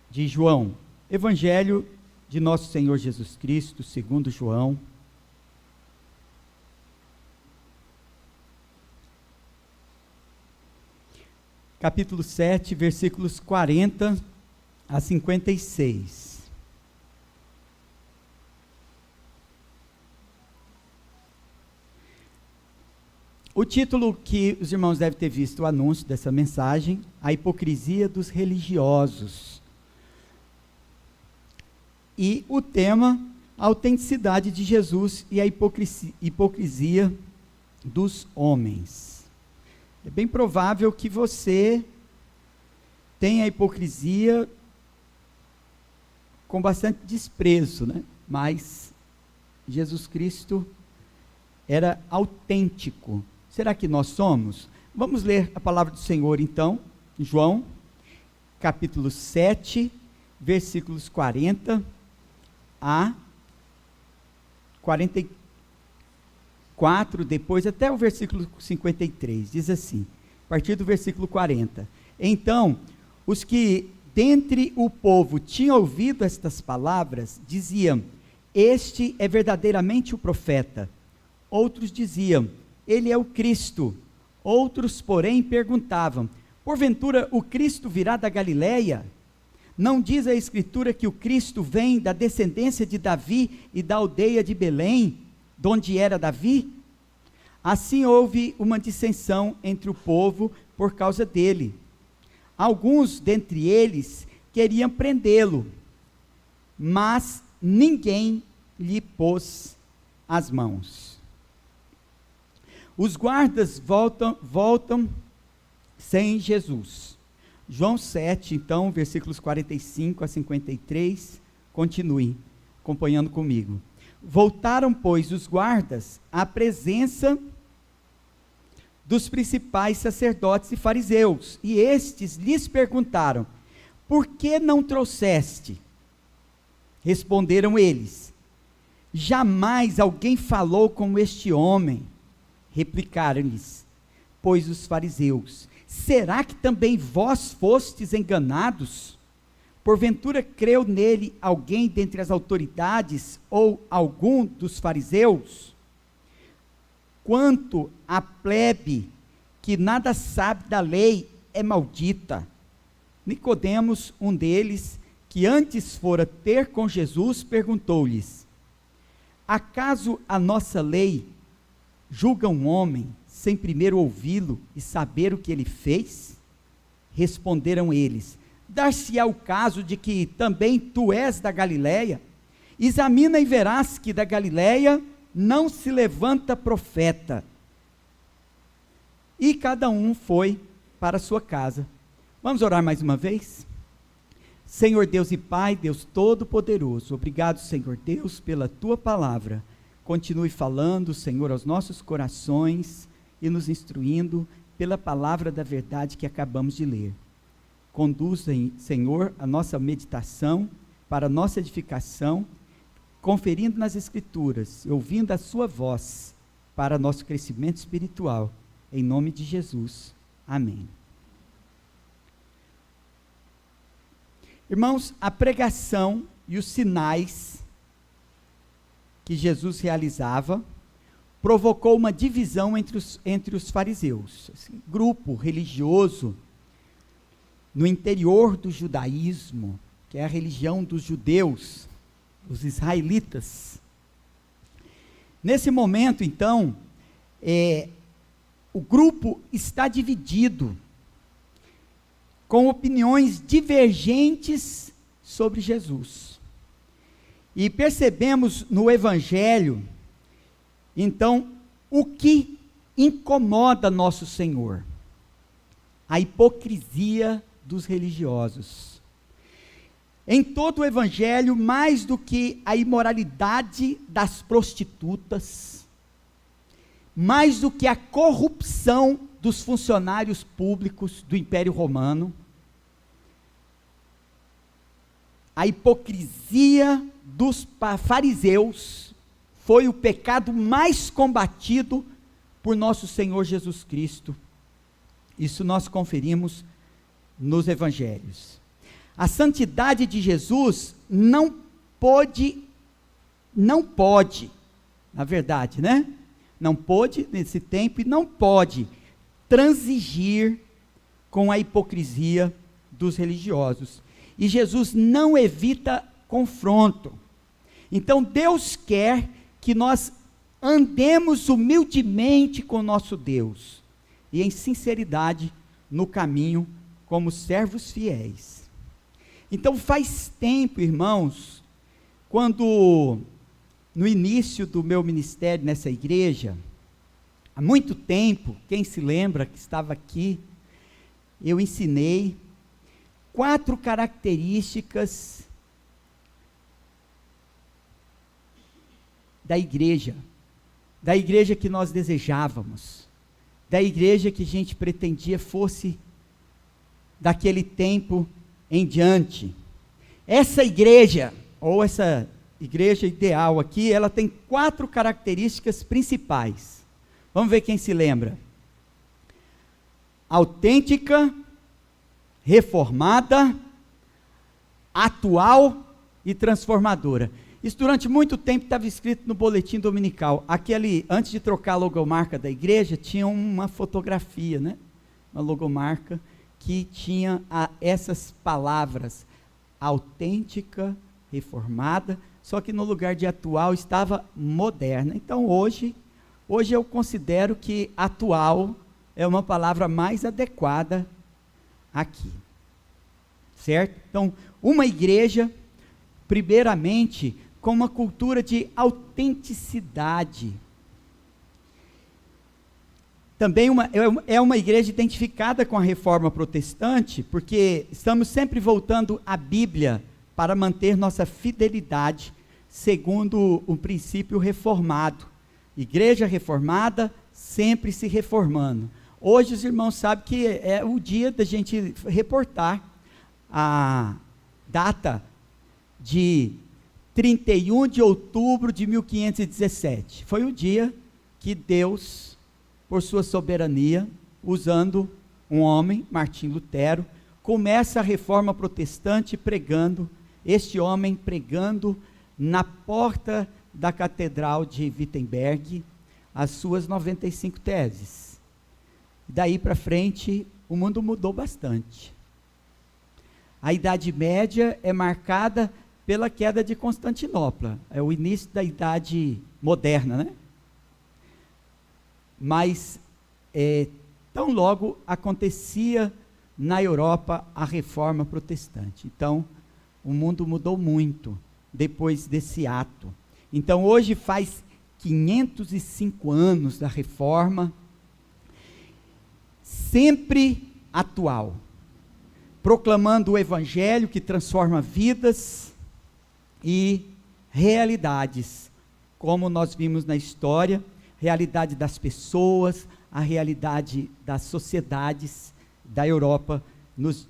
de João. Evangelho de nosso Senhor Jesus Cristo, segundo João. Capítulo 7, versículos 40 a 56. O título que os irmãos devem ter visto, o anúncio dessa mensagem, a hipocrisia dos religiosos. E o tema, a autenticidade de Jesus e a hipocrisia dos homens. É bem provável que você tenha a hipocrisia com bastante desprezo, né? Mas Jesus Cristo era autêntico. Será que nós somos? Vamos ler a palavra do Senhor então, João, capítulo 7, versículos 40 a 44, depois até o versículo 53, diz assim, a partir do versículo 40. Então, os que dentre o povo tinham ouvido estas palavras, diziam, este é verdadeiramente o profeta. Outros diziam, ele é o Cristo. Outros, porém, perguntavam, porventura o Cristo virá da Galileia? Não diz a Escritura que o Cristo vem da descendência de Davi e da aldeia de Belém, de onde era Davi? Assim houve uma dissensão entre o povo por causa dele. Alguns dentre eles queriam prendê-lo, mas ninguém lhe pôs as mãos. Os guardas voltam sem Jesus. João 7, então, versículos 45 a 53, continue acompanhando comigo. Voltaram, pois, os guardas à presença dos principais sacerdotes e fariseus, e estes lhes perguntaram, por que não trouxeste? Responderam eles, jamais alguém falou como este homem. Replicaram-lhes, pois os fariseus, será que também vós fostes enganados? Porventura creu nele alguém dentre as autoridades ou algum dos fariseus? Quanto à plebe que nada sabe da lei, é maldita. Nicodemos, um deles, que antes fora ter com Jesus, perguntou-lhes, acaso a nossa lei julga um homem sem primeiro ouvi-lo e saber o que ele fez? Responderam eles, dar-se-á o caso de que também tu és da Galileia? Examina e verás que da Galileia não se levanta profeta. E cada um foi para a sua casa. Vamos orar mais uma vez? Senhor Deus e Pai, Deus Todo-Poderoso, obrigado, Senhor Deus, pela Tua palavra. Continue falando, Senhor, aos nossos corações e nos instruindo pela palavra da verdade que acabamos de ler. Conduza, Senhor, a nossa meditação para a nossa edificação, conferindo nas Escrituras, ouvindo a Sua voz para nosso crescimento espiritual. Em nome de Jesus. Amém. Irmãos, a pregação e os sinais que Jesus realizava, provocou uma divisão entre os fariseus, esse grupo religioso no interior do judaísmo, que é a religião dos judeus, os israelitas. Nesse momento, então, o grupo está dividido, com opiniões divergentes sobre Jesus. E percebemos no Evangelho, então, o que incomoda nosso Senhor? A hipocrisia dos religiosos. Em todo o Evangelho, mais do que a imoralidade das prostitutas, mais do que a corrupção dos funcionários públicos do Império Romano, a hipocrisia dos fariseus foi o pecado mais combatido por nosso Senhor Jesus Cristo. Isso nós conferimos nos Evangelhos. A santidade de Jesus não pode, na verdade, né? Não pôde nesse tempo e não pode transigir com a hipocrisia dos religiosos. E Jesus não evita confronto. Então Deus quer que nós andemos humildemente com nosso Deus e em sinceridade no caminho como servos fiéis. Então faz tempo, irmãos, quando no início do meu ministério nessa igreja, há muito tempo, quem se lembra que estava aqui, eu ensinei 4 características da igreja que nós desejávamos, da igreja que a gente pretendia fosse daquele tempo em diante. Essa igreja, ou essa igreja ideal aqui, ela tem 4 características principais. Vamos ver quem se lembra. Autêntica, reformada, atual e transformadora. Isso durante muito tempo estava escrito no boletim dominical. Antes de trocar a logomarca da igreja, tinha uma fotografia, né? Uma logomarca que tinha essas palavras, autêntica, reformada, só que no lugar de atual estava moderna. Então hoje eu considero que atual é uma palavra mais adequada aqui, certo? Então, uma igreja, primeiramente, com uma cultura de autenticidade. Também é uma igreja identificada com a reforma protestante, porque estamos sempre voltando à Bíblia para manter nossa fidelidade, segundo o princípio reformado. Igreja reformada, sempre se reformando. Hoje os irmãos sabem que é o dia da gente reportar a data de 31 de outubro de 1517. Foi o dia que Deus, por sua soberania, usando um homem, Martim Lutero, começa a reforma protestante pregando, este homem pregando na porta da catedral de Wittenberg, as suas 95 teses. Daí para frente, o mundo mudou bastante. A Idade Média é marcada pela queda de Constantinopla, é o início da Idade Moderna, né? Mas, tão logo acontecia na Europa a reforma protestante. Então, o mundo mudou muito depois desse ato. Então, hoje faz 505 anos da reforma, sempre atual, proclamando o evangelho que transforma vidas e realidades, como nós vimos na história, realidade das pessoas, a realidade das sociedades da Europa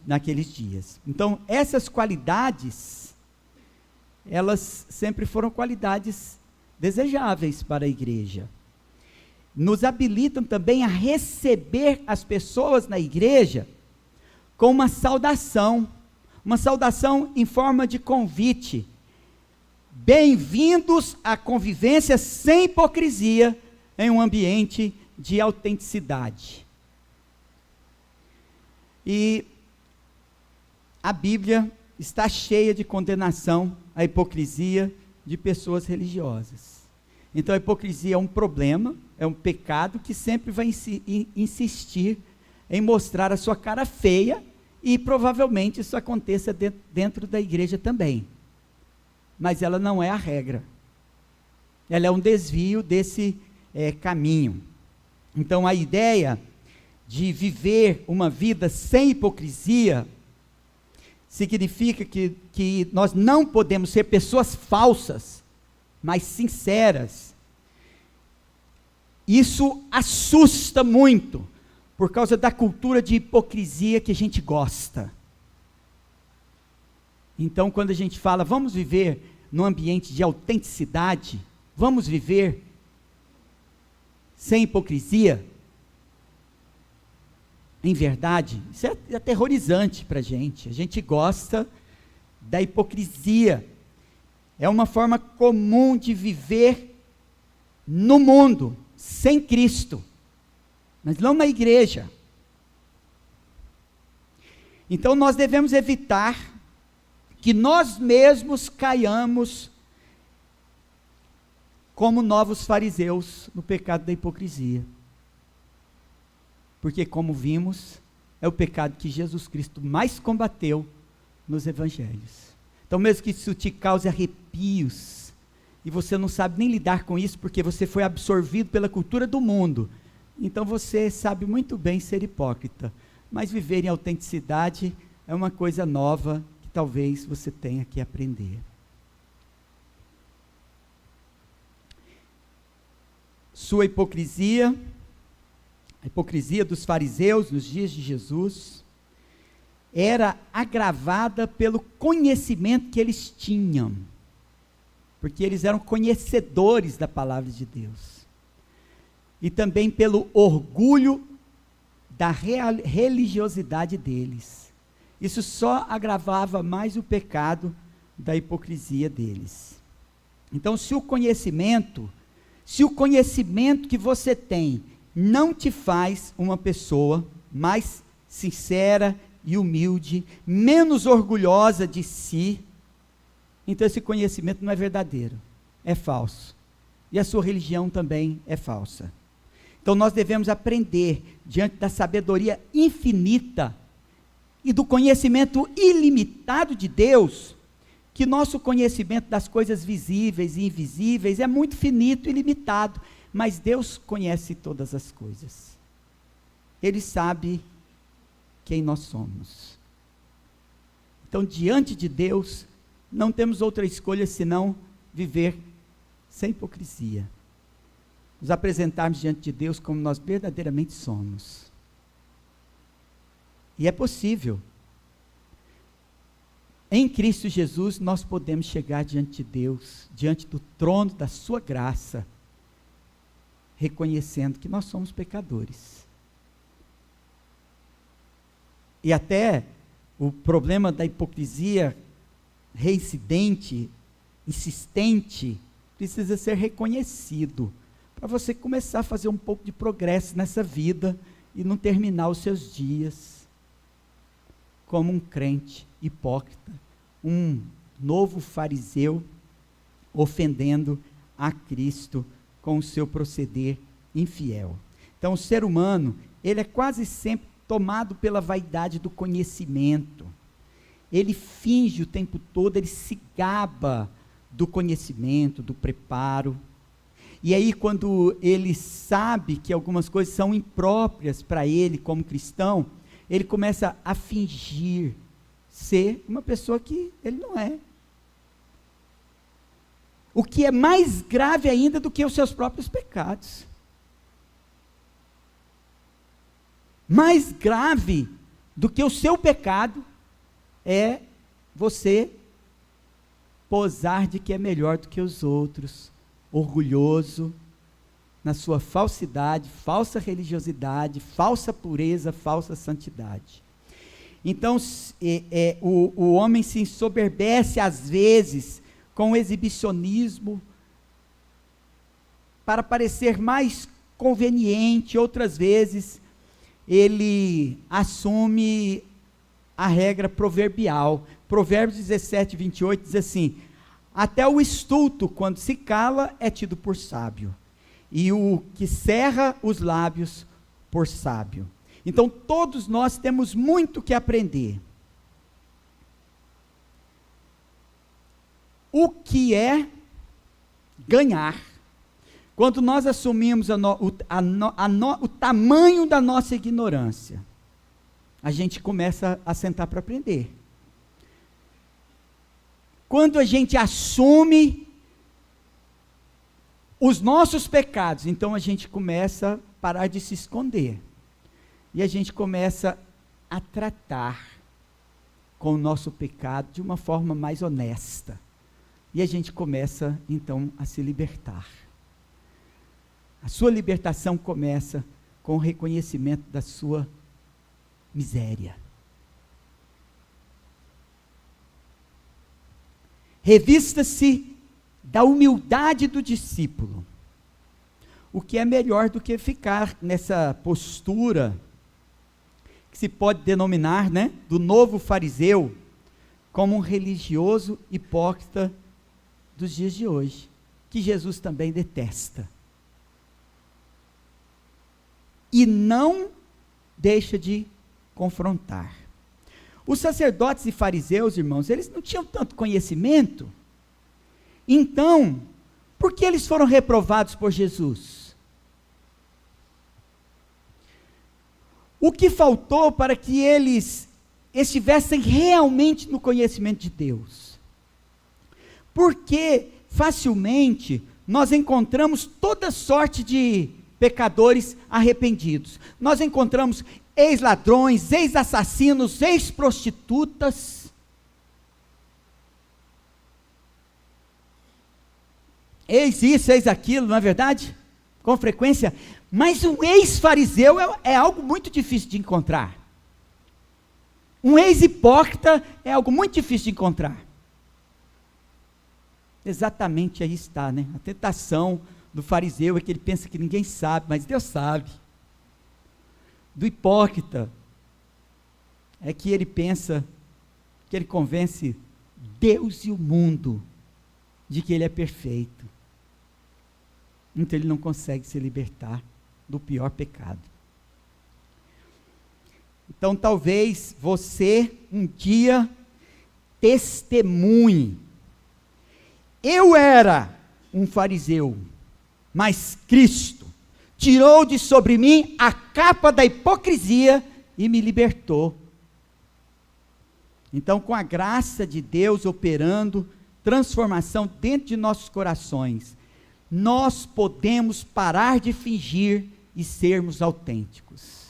naqueles dias. Então, essas qualidades, elas sempre foram qualidades desejáveis para a igreja. Nos habilitam também a receber as pessoas na igreja com uma saudação em forma de convite. Bem-vindos à convivência sem hipocrisia em um ambiente de autenticidade. E a Bíblia está cheia de condenação à hipocrisia de pessoas religiosas. Então a hipocrisia é um problema, é um pecado que sempre vai insistir em mostrar a sua cara feia, e provavelmente isso aconteça dentro da igreja também. Mas ela não é a regra. Ela é um desvio desse caminho. Então a ideia de viver uma vida sem hipocrisia significa que nós não podemos ser pessoas falsas, mas sinceras. Isso assusta muito, por causa da cultura de hipocrisia que a gente gosta. Então, quando a gente fala, vamos viver num ambiente de autenticidade, vamos viver sem hipocrisia, em verdade, isso é aterrorizante para a gente gosta da hipocrisia. É uma forma comum de viver no mundo, sem Cristo, mas não na igreja. Então nós devemos evitar que nós mesmos caiamos como novos fariseus no pecado da hipocrisia. Porque, como vimos, é o pecado que Jesus Cristo mais combateu nos evangelhos. Então, mesmo que isso te cause arrepios, e você não sabe nem lidar com isso, porque você foi absorvido pela cultura do mundo, então você sabe muito bem ser hipócrita. Mas viver em autenticidade é uma coisa nova que talvez você tenha que aprender. Sua hipocrisia, a hipocrisia dos fariseus nos dias de Jesus, era agravada pelo conhecimento que eles tinham, porque eles eram conhecedores da palavra de Deus, e também pelo orgulho da religiosidade deles. Isso só agravava mais o pecado da hipocrisia deles. Então, se o conhecimento que você tem não te faz uma pessoa mais sincera e humilde, menos orgulhosa de si, então esse conhecimento não é verdadeiro, é falso. E a sua religião também é falsa. Então nós devemos aprender, diante da sabedoria infinita e do conhecimento ilimitado de Deus, que nosso conhecimento das coisas visíveis e invisíveis é muito finito e limitado, mas Deus conhece todas as coisas. Ele sabe quem nós somos. Então, diante de Deus, não temos outra escolha senão viver sem hipocrisia. Nos apresentarmos diante de Deus como nós verdadeiramente somos. E é possível. Em Cristo Jesus, nós podemos chegar diante de Deus, diante do trono da sua graça, reconhecendo que nós somos pecadores. E até o problema da hipocrisia reincidente, insistente, precisa ser reconhecido, para você começar a fazer um pouco de progresso nessa vida e não terminar os seus dias como um crente hipócrita, um novo fariseu, ofendendo a Cristo com o seu proceder infiel. Então, o ser humano, ele é quase sempre tomado pela vaidade do conhecimento. Ele finge o tempo todo, ele se gaba do conhecimento, do preparo. E aí, quando ele sabe que algumas coisas são impróprias para ele como cristão, ele começa a fingir ser uma pessoa que ele não é. O que é mais grave ainda do que os seus próprios pecados. Mais grave do que o seu pecado é você posar de que é melhor do que os outros, orgulhoso na sua falsidade, falsa religiosidade, falsa pureza, falsa santidade. Então, o homem se ensoberbece às vezes com o exibicionismo para parecer mais conveniente, outras vezes ele assume a regra proverbial. Provérbios 17, 28 diz assim: até o estulto, quando se cala, é tido por sábio, e o que cerra os lábios por sábio. Então todos nós temos muito que aprender. O que é ganhar? Quando nós assumimos o tamanho da nossa ignorância, a gente começa a sentar para aprender. Quando a gente assume os nossos pecados, então a gente começa a parar de se esconder. E a gente começa a tratar com o nosso pecado de uma forma mais honesta. E a gente começa, então, a se libertar. A sua libertação começa com o reconhecimento da sua miséria. Revista-se da humildade do discípulo. O que é melhor do que ficar nessa postura, que se pode denominar, né, do novo fariseu, como um religioso hipócrita dos dias de hoje, que Jesus também detesta. E não deixa de confrontar. Os sacerdotes e fariseus, irmãos, eles não tinham tanto conhecimento. Então, por que eles foram reprovados por Jesus? O que faltou para que eles estivessem realmente no conhecimento de Deus? Porque facilmente nós encontramos toda sorte de pecadores arrependidos. Nós encontramos ex-ladrões, ex-assassinos, ex-prostitutas, ex isso, ex aquilo, não é verdade? Com frequência. Mas um ex-fariseu é algo muito difícil de encontrar. Um ex-hipócrita é algo muito difícil de encontrar. Exatamente aí está, né? A tentação do fariseu é que ele pensa que ninguém sabe, mas Deus sabe. Do hipócrita é que ele pensa, que ele convence Deus e o mundo de que ele é perfeito. Então ele não consegue se libertar do pior pecado. Então talvez você um dia testemunhe. Eu era um fariseu, mas Cristo tirou de sobre mim a capa da hipocrisia e me libertou. Então, com a graça de Deus operando transformação dentro de nossos corações, nós podemos parar de fingir e sermos autênticos.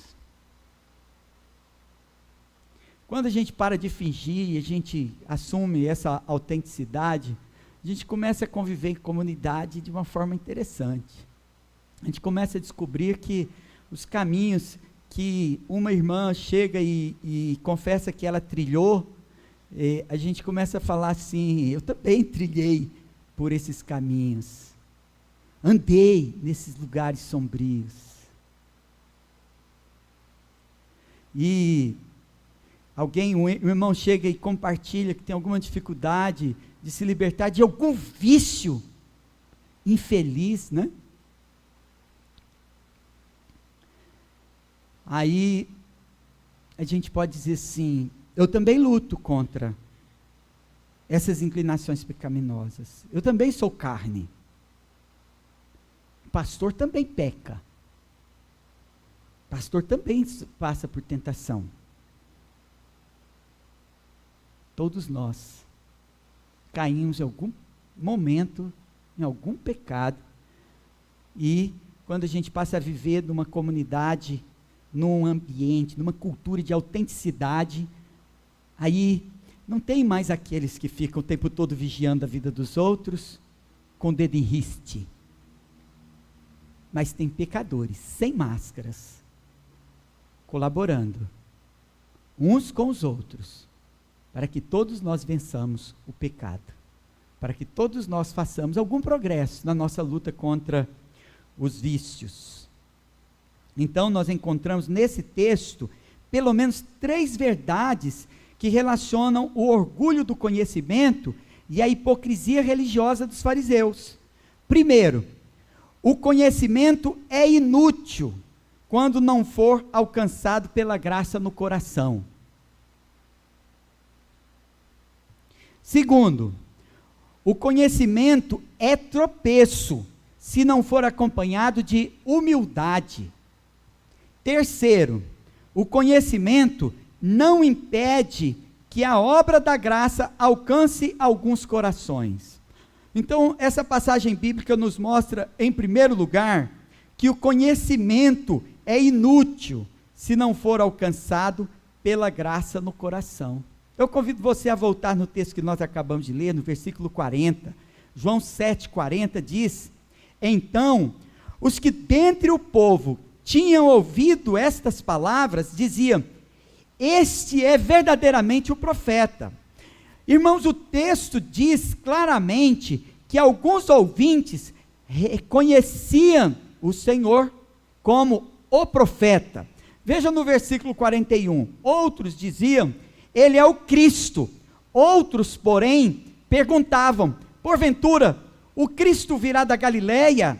Quando a gente para de fingir e a gente assume essa autenticidade, a gente começa a conviver em comunidade de uma forma interessante. A gente começa a descobrir que os caminhos que uma irmã chega e confessa que ela trilhou, a gente começa a falar assim, eu também trilhei por esses caminhos, andei nesses lugares sombrios. E um irmão chega e compartilha que tem alguma dificuldade de se libertar de algum vício infeliz, né? Aí a gente pode dizer assim, eu também luto contra essas inclinações pecaminosas. Eu também sou carne. O pastor também peca. O pastor também passa por tentação. Todos nós caímos em algum momento, em algum pecado, e quando a gente passa a viver numa comunidade, num ambiente, numa cultura de autenticidade, aí não tem mais aqueles que ficam o tempo todo vigiando a vida dos outros, com o dedo em riste, mas tem pecadores, sem máscaras, colaborando, uns com os outros, para que todos nós vençamos o pecado, para que todos nós façamos algum progresso na nossa luta contra os vícios. Então nós encontramos nesse texto, pelo menos 3 verdades que relacionam o orgulho do conhecimento e a hipocrisia religiosa dos fariseus. Primeiro, o conhecimento é inútil quando não for alcançado pela graça no coração. Segundo, o conhecimento é tropeço se não for acompanhado de humildade. Terceiro, o conhecimento não impede que a obra da graça alcance alguns corações. Então, essa passagem bíblica nos mostra, em primeiro lugar, que o conhecimento é inútil se não for alcançado pela graça no coração. Eu convido você a voltar no texto que nós acabamos de ler, no versículo 40. João 7,40 diz: então, os que dentre o povo tinham ouvido estas palavras, diziam: este é verdadeiramente o profeta. Irmãos, o texto diz claramente que alguns ouvintes reconheciam o Senhor como o profeta. Veja no versículo 41, outros diziam, ele é o Cristo. Outros, porém, perguntavam, porventura, o Cristo virá da Galileia?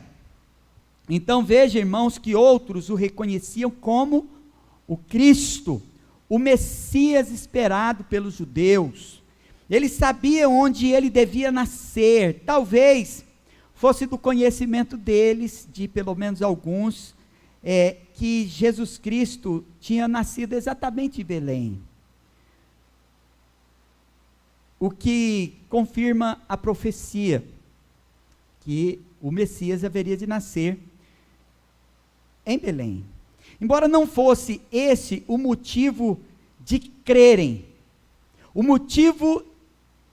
Então veja, irmãos, que outros o reconheciam como o Cristo, o Messias esperado pelos judeus. Eles sabiam onde ele devia nascer, talvez fosse do conhecimento deles, de pelo menos alguns, que Jesus Cristo tinha nascido exatamente em Belém. O que confirma a profecia, que o Messias haveria de nascer em Belém. Embora não fosse esse o motivo de crerem, o motivo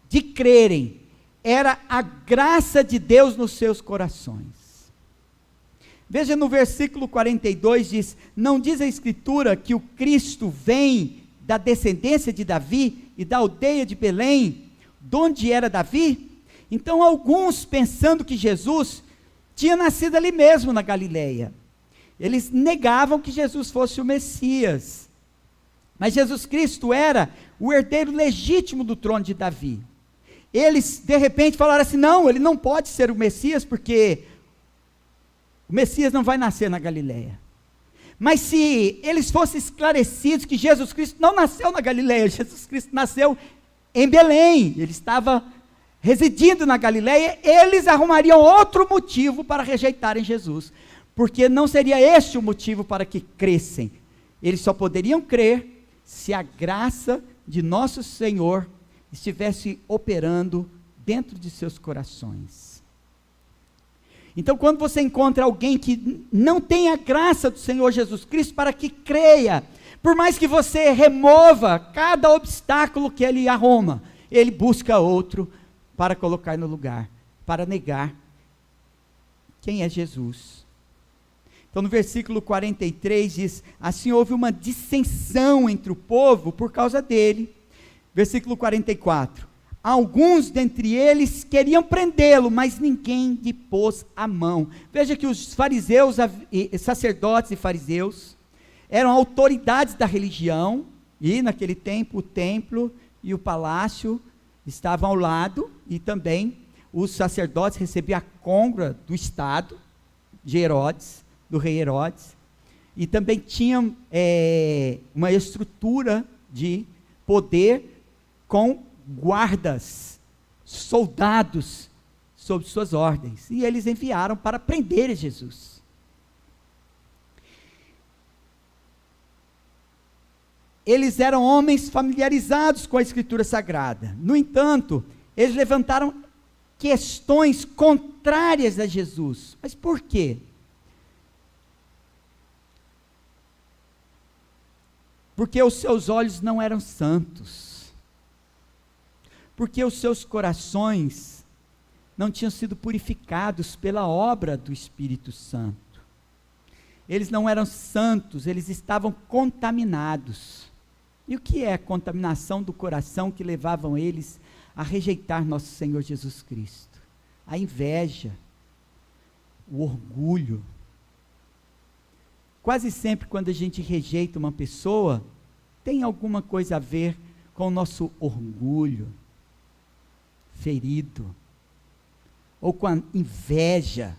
de crerem era a graça de Deus nos seus corações. Veja no versículo 42, diz, não diz a Escritura que o Cristo vem da descendência de Davi e da aldeia de Belém, de onde era Davi? Então alguns, pensando que Jesus tinha nascido ali mesmo na Galileia, eles negavam que Jesus fosse o Messias, mas Jesus Cristo era o herdeiro legítimo do trono de Davi. Eles de repente falaram assim, não, ele não pode ser o Messias, porque o Messias não vai nascer na Galileia. Mas se eles fossem esclarecidos que Jesus Cristo não nasceu na Galileia, Jesus Cristo nasceu em Belém, ele estava residindo na Galileia, eles arrumariam outro motivo para rejeitarem Jesus, porque não seria este o motivo para que crescem. Eles só poderiam crer se a graça de nosso Senhor estivesse operando dentro de seus corações. Então, quando você encontra alguém que não tem a graça do Senhor Jesus Cristo para que creia, por mais que você remova cada obstáculo que ele arruma, ele busca outro para colocar no lugar, para negar quem é Jesus. Então no versículo 43 diz, assim houve uma dissensão entre o povo por causa dele. Versículo 44, alguns dentre eles queriam prendê-lo, mas ninguém lhe pôs a mão. Veja que os fariseus, sacerdotes e fariseus, eram autoridades da religião, e naquele tempo o templo e o palácio estavam ao lado, e também os sacerdotes recebiam a côngrua do Estado, de Herodes, do rei Herodes, e também tinham uma estrutura de poder com guardas, soldados, sob suas ordens, e eles enviaram para prender Jesus. Eles eram homens familiarizados com a Escritura Sagrada, no entanto, eles levantaram questões contrárias a Jesus. Mas por quê? Porque os seus olhos não eram santos, porque os seus corações não tinham sido purificados pela obra do Espírito Santo. Eles não eram santos, eles estavam contaminados. E o que é a contaminação do coração que levavam eles a rejeitar nosso Senhor Jesus Cristo? A inveja, o orgulho. Quase sempre quando a gente rejeita uma pessoa, tem alguma coisa a ver com o nosso orgulho ferido, ou com a inveja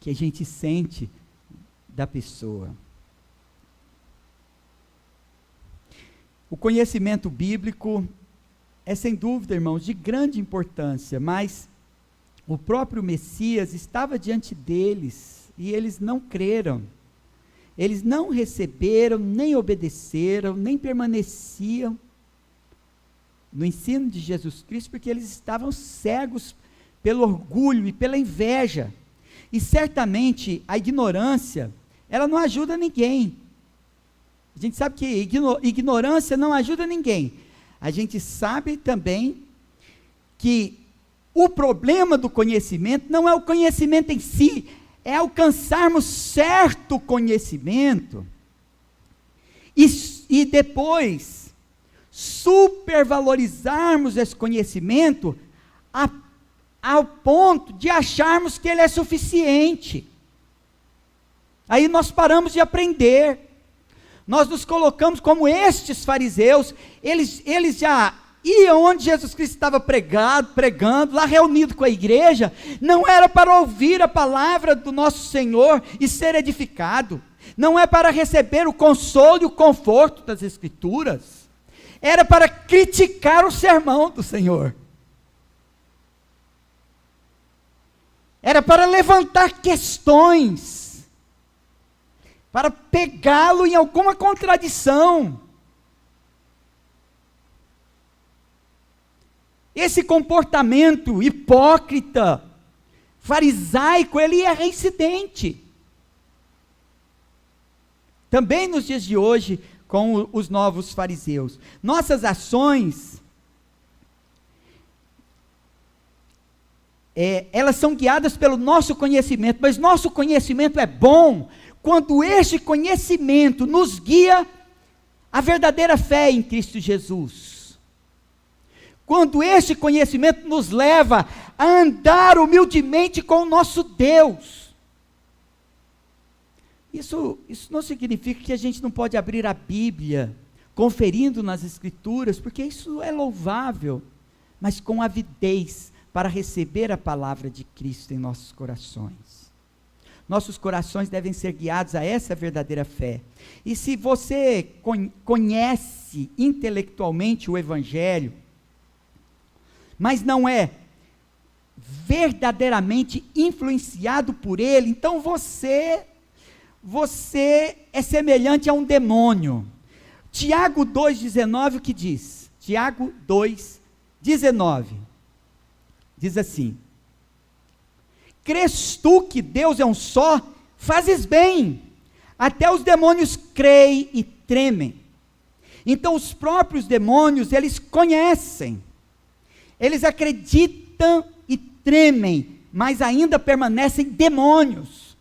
que a gente sente da pessoa. O conhecimento bíblico é, sem dúvida, irmãos, de grande importância, mas o próprio Messias estava diante deles, e eles não creram, eles não receberam, nem obedeceram, nem permaneciam no ensino de Jesus Cristo, porque eles estavam cegos pelo orgulho e pela inveja, e certamente a ignorância, ela não ajuda ninguém. A gente sabe que ignorância não ajuda ninguém. A gente sabe também que o problema do conhecimento não é o conhecimento em si, é alcançarmos certo conhecimento e depois supervalorizarmos esse conhecimento ao ponto de acharmos que ele é suficiente. Aí nós paramos de aprender. Nós nos colocamos como estes fariseus. Eles já iam onde Jesus Cristo estava pregando, lá reunido com a igreja, não era para ouvir a palavra do nosso Senhor e ser edificado, não é para receber o consolo e o conforto das Escrituras, era para criticar o sermão do Senhor, era para levantar questões, para pegá-lo em alguma contradição. Esse comportamento hipócrita, farisaico, ele é reincidente. Também nos dias de hoje, com os novos fariseus. Nossas ações, elas são guiadas pelo nosso conhecimento, mas nosso conhecimento é bom quando este conhecimento nos guia à verdadeira fé em Cristo Jesus. Quando este conhecimento nos leva a andar humildemente com o nosso Deus. Isso não significa que a gente não pode abrir a Bíblia, conferindo nas Escrituras, porque isso é louvável, mas com avidez para receber a palavra de Cristo em nossos corações. Nossos corações devem ser guiados a essa verdadeira fé. E se você conhece intelectualmente o Evangelho, mas não é verdadeiramente influenciado por ele, então você é semelhante a um demônio. Tiago 2,19, o que diz? Tiago 2,19, diz assim: crês tu que Deus é um só? Fazes bem, até os demônios creem e tremem. Então os próprios demônios, eles conhecem, eles acreditam e tremem, mas ainda permanecem demônios.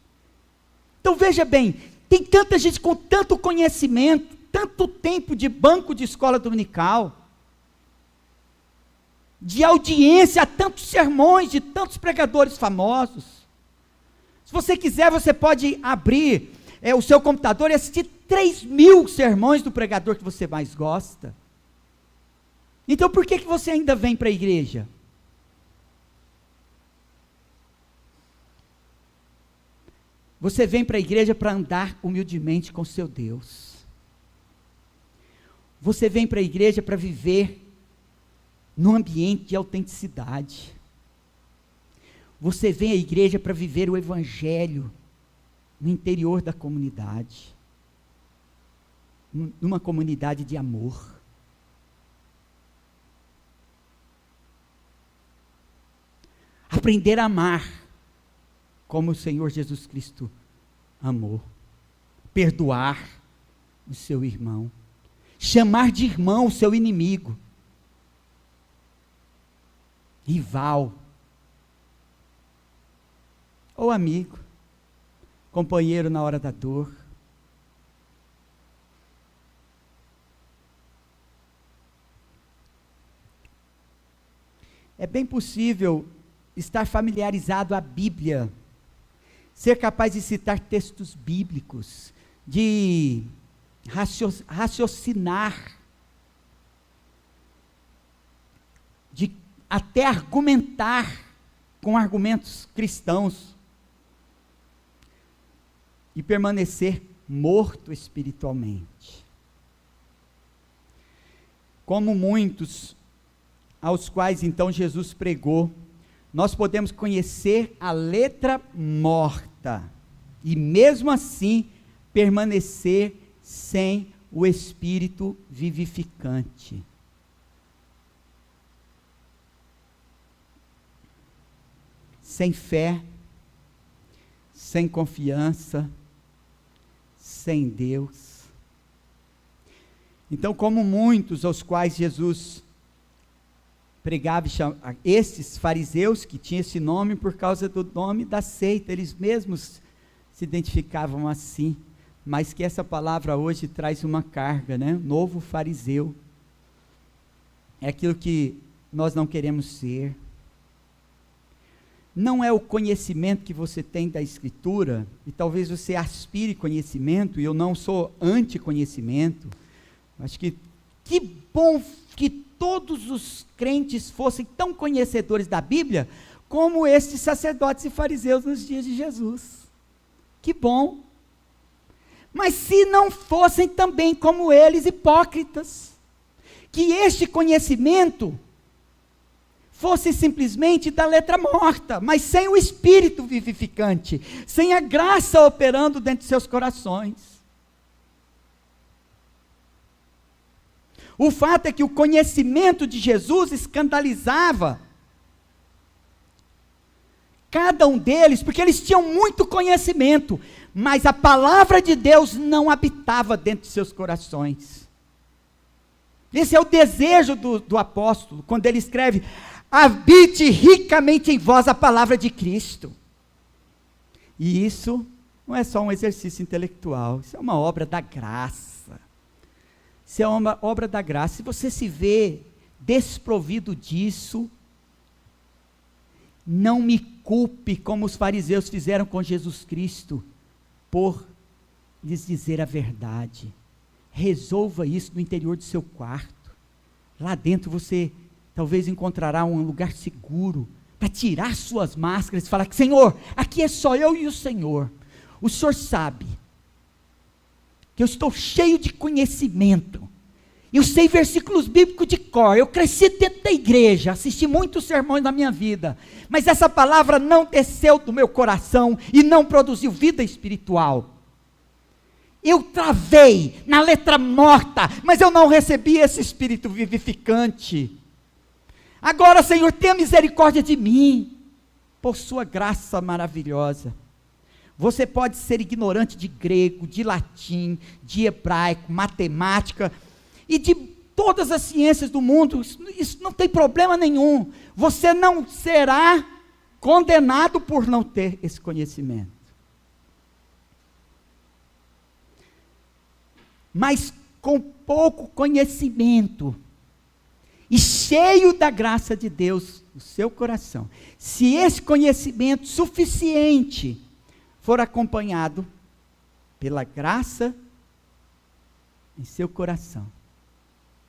Então veja bem, tem tanta gente com tanto conhecimento, tanto tempo de banco de escola dominical, de audiência a tantos sermões, de tantos pregadores famosos. Se você quiser, você pode abrir o seu computador e assistir 3.000 sermões do pregador que você mais gosta. Então por que você ainda vem para a igreja? Você vem para a igreja para andar humildemente com seu Deus. Você vem para a igreja para viver num ambiente de autenticidade. Você vem à igreja para viver o Evangelho no interior da comunidade, numa comunidade de amor. Aprender a amar, como o Senhor Jesus Cristo amou. Perdoar o seu irmão. Chamar de irmão o seu inimigo. Rival. Ou amigo. Companheiro na hora da dor. É bem possível estar familiarizado à Bíblia, ser capaz de citar textos bíblicos, de raciocinar, de até argumentar com argumentos cristãos, e permanecer morto espiritualmente. Como muitos aos quais então Jesus pregou, nós podemos conhecer a letra morta, e mesmo assim, permanecer sem o Espírito vivificante. Sem fé, sem confiança, sem Deus. Então, como muitos aos quais Jesus pregava, estes fariseus, que tinham esse nome por causa do nome da seita, eles mesmos se identificavam assim, mas que essa palavra hoje traz uma carga, né? Novo fariseu. é aquilo que nós não queremos ser. Não é o conhecimento que você tem da Escritura, e talvez você aspire conhecimento, e eu não sou anti-conhecimento. Acho que bom que todos os crentes fossem tão conhecedores da Bíblia, como estes sacerdotes e fariseus nos dias de Jesus. Que bom. Mas se não fossem também como eles, hipócritas, que este conhecimento fosse simplesmente da letra morta, mas sem o Espírito vivificante, sem a graça operando dentro de seus corações. O fato é que o conhecimento de Jesus escandalizava cada um deles, porque eles tinham muito conhecimento, mas a palavra de Deus não habitava dentro de seus corações. Esse é o desejo do apóstolo, quando ele escreve: habite ricamente em vós a palavra de Cristo. E isso não é só um exercício intelectual, isso é uma obra da graça. Isso é uma obra da graça. Se você se vê desprovido disso, não me culpe como os fariseus fizeram com Jesus Cristo, por lhes dizer a verdade. Resolva isso no interior do seu quarto. Lá dentro você talvez encontrará um lugar seguro para tirar suas máscaras e falar: Senhor, aqui é só eu e o Senhor. O Senhor sabe que eu estou cheio de conhecimento. Eu sei versículos bíblicos de cor. Eu cresci dentro da igreja, assisti muitos sermões na minha vida, mas essa palavra não desceu do meu coração e não produziu vida espiritual. Eu travei na letra morta, mas eu não recebi esse Espírito vivificante. Agora, Senhor, tenha misericórdia de mim, por sua graça maravilhosa. Você pode ser ignorante de grego, de latim, de hebraico, matemática e de todas as ciências do mundo. Isso não tem problema nenhum. Você não será condenado por não ter esse conhecimento. Mas com pouco conhecimento e cheio da graça de Deus no seu coração, se esse conhecimento suficiente for acompanhado pela graça em seu coração,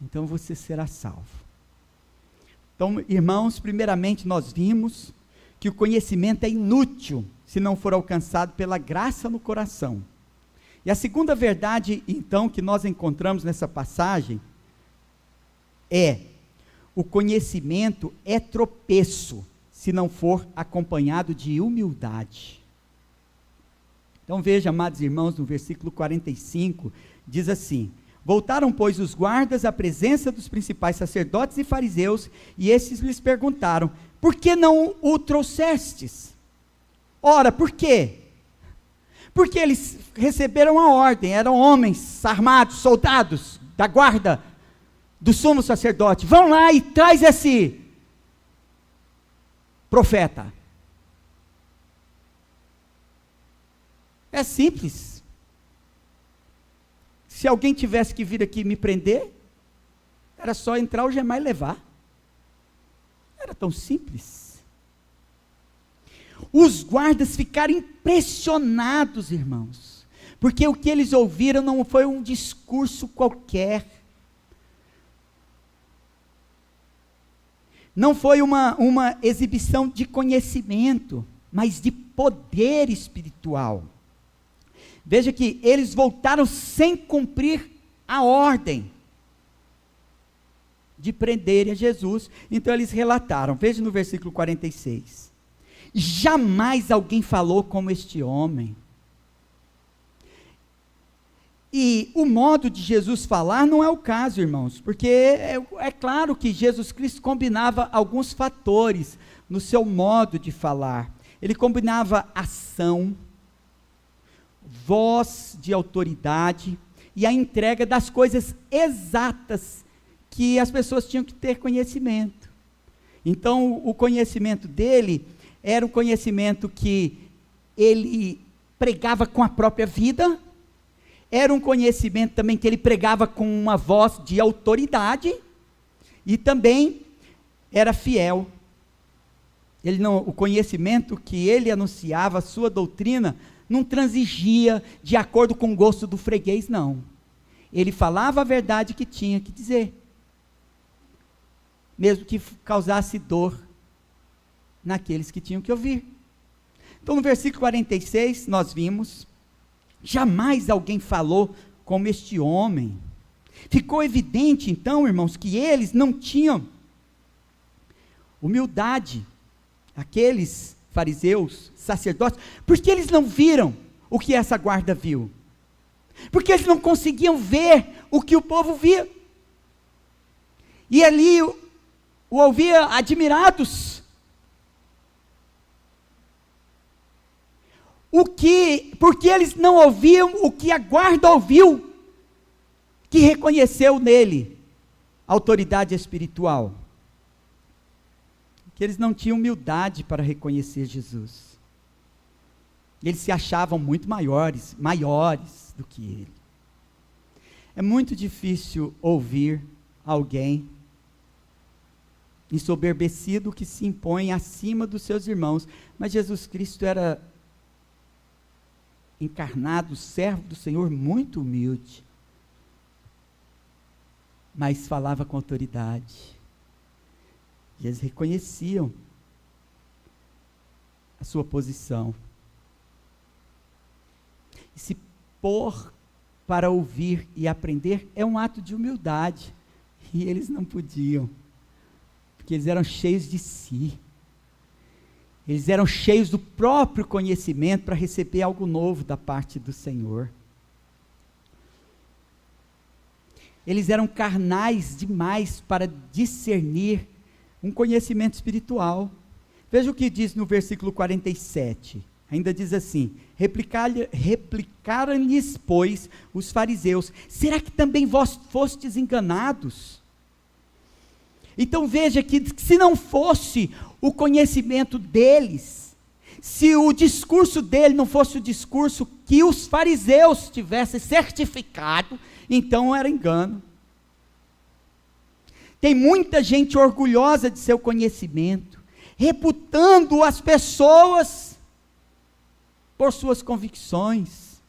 então você será salvo. Então, irmãos, primeiramente nós vimos que o conhecimento é inútil se não for alcançado pela graça no coração. E a segunda verdade, então, que nós encontramos nessa passagem é: o conhecimento é tropeço se não for acompanhado de humildade. Então veja, amados irmãos, no versículo 45, diz assim: voltaram, pois, os guardas à presença dos principais sacerdotes e fariseus, e esses lhes perguntaram: por que não o trouxestes? Ora, por quê? Porque eles receberam a ordem, eram homens armados, soldados da guarda do sumo sacerdote: vão lá e traz esse profeta. É simples. Se alguém tivesse que vir aqui me prender, era só entrar, algemar e levar. Era tão simples. Os guardas ficaram impressionados, irmãos, porque o que eles ouviram não foi um discurso qualquer, não foi uma exibição de conhecimento, mas de poder espiritual. Veja que eles voltaram sem cumprir a ordem de prenderem a Jesus. Então eles relataram, veja no versículo 46, jamais alguém falou como este homem. E o modo de Jesus falar não é o caso, irmãos, porque é claro que Jesus Cristo combinava alguns fatores no seu modo de falar. Ele combinava ação, voz de autoridade e a entrega das coisas exatas que as pessoas tinham que ter conhecimento. Então, o conhecimento dele era um conhecimento que ele pregava com a própria vida, era um conhecimento também que ele pregava com uma voz de autoridade, e também era fiel. O conhecimento que ele anunciava, a sua doutrina, não transigia de acordo com o gosto do freguês, não. Ele falava a verdade que tinha que dizer, mesmo que causasse dor naqueles que tinham que ouvir. Então, no versículo 46, nós vimos: jamais alguém falou como este homem. Ficou evidente, então, irmãos, que eles não tinham humildade, aqueles fariseus, sacerdotes, porque eles não viram o que essa guarda viu, porque eles não conseguiam ver o que o povo via, e ali o ouvia admirados. Porque eles não ouviam o que a guarda ouviu, que reconheceu nele autoridade espiritual, que eles não tinham humildade para reconhecer Jesus. Eles se achavam muito maiores do que ele. É muito difícil ouvir alguém ensoberbecido que se impõe acima dos seus irmãos, mas Jesus Cristo era encarnado, servo do Senhor, muito humilde, mas falava com autoridade. E eles reconheciam a sua posição. E se pôr para ouvir e aprender é um ato de humildade. E eles não podiam, porque eles eram cheios de si. Eles eram cheios do próprio conhecimento para receber algo novo da parte do Senhor. Eles eram carnais demais para discernir um conhecimento espiritual. Veja o que diz no versículo 47. Ainda diz assim: replicaram-lhes, pois, os fariseus: será que também vós fostes enganados? Então veja que se não fosse o conhecimento deles, se o discurso dele não fosse o discurso que os fariseus tivessem certificado, então era engano. Tem muita gente orgulhosa de seu conhecimento, reputando as pessoas por suas convicções,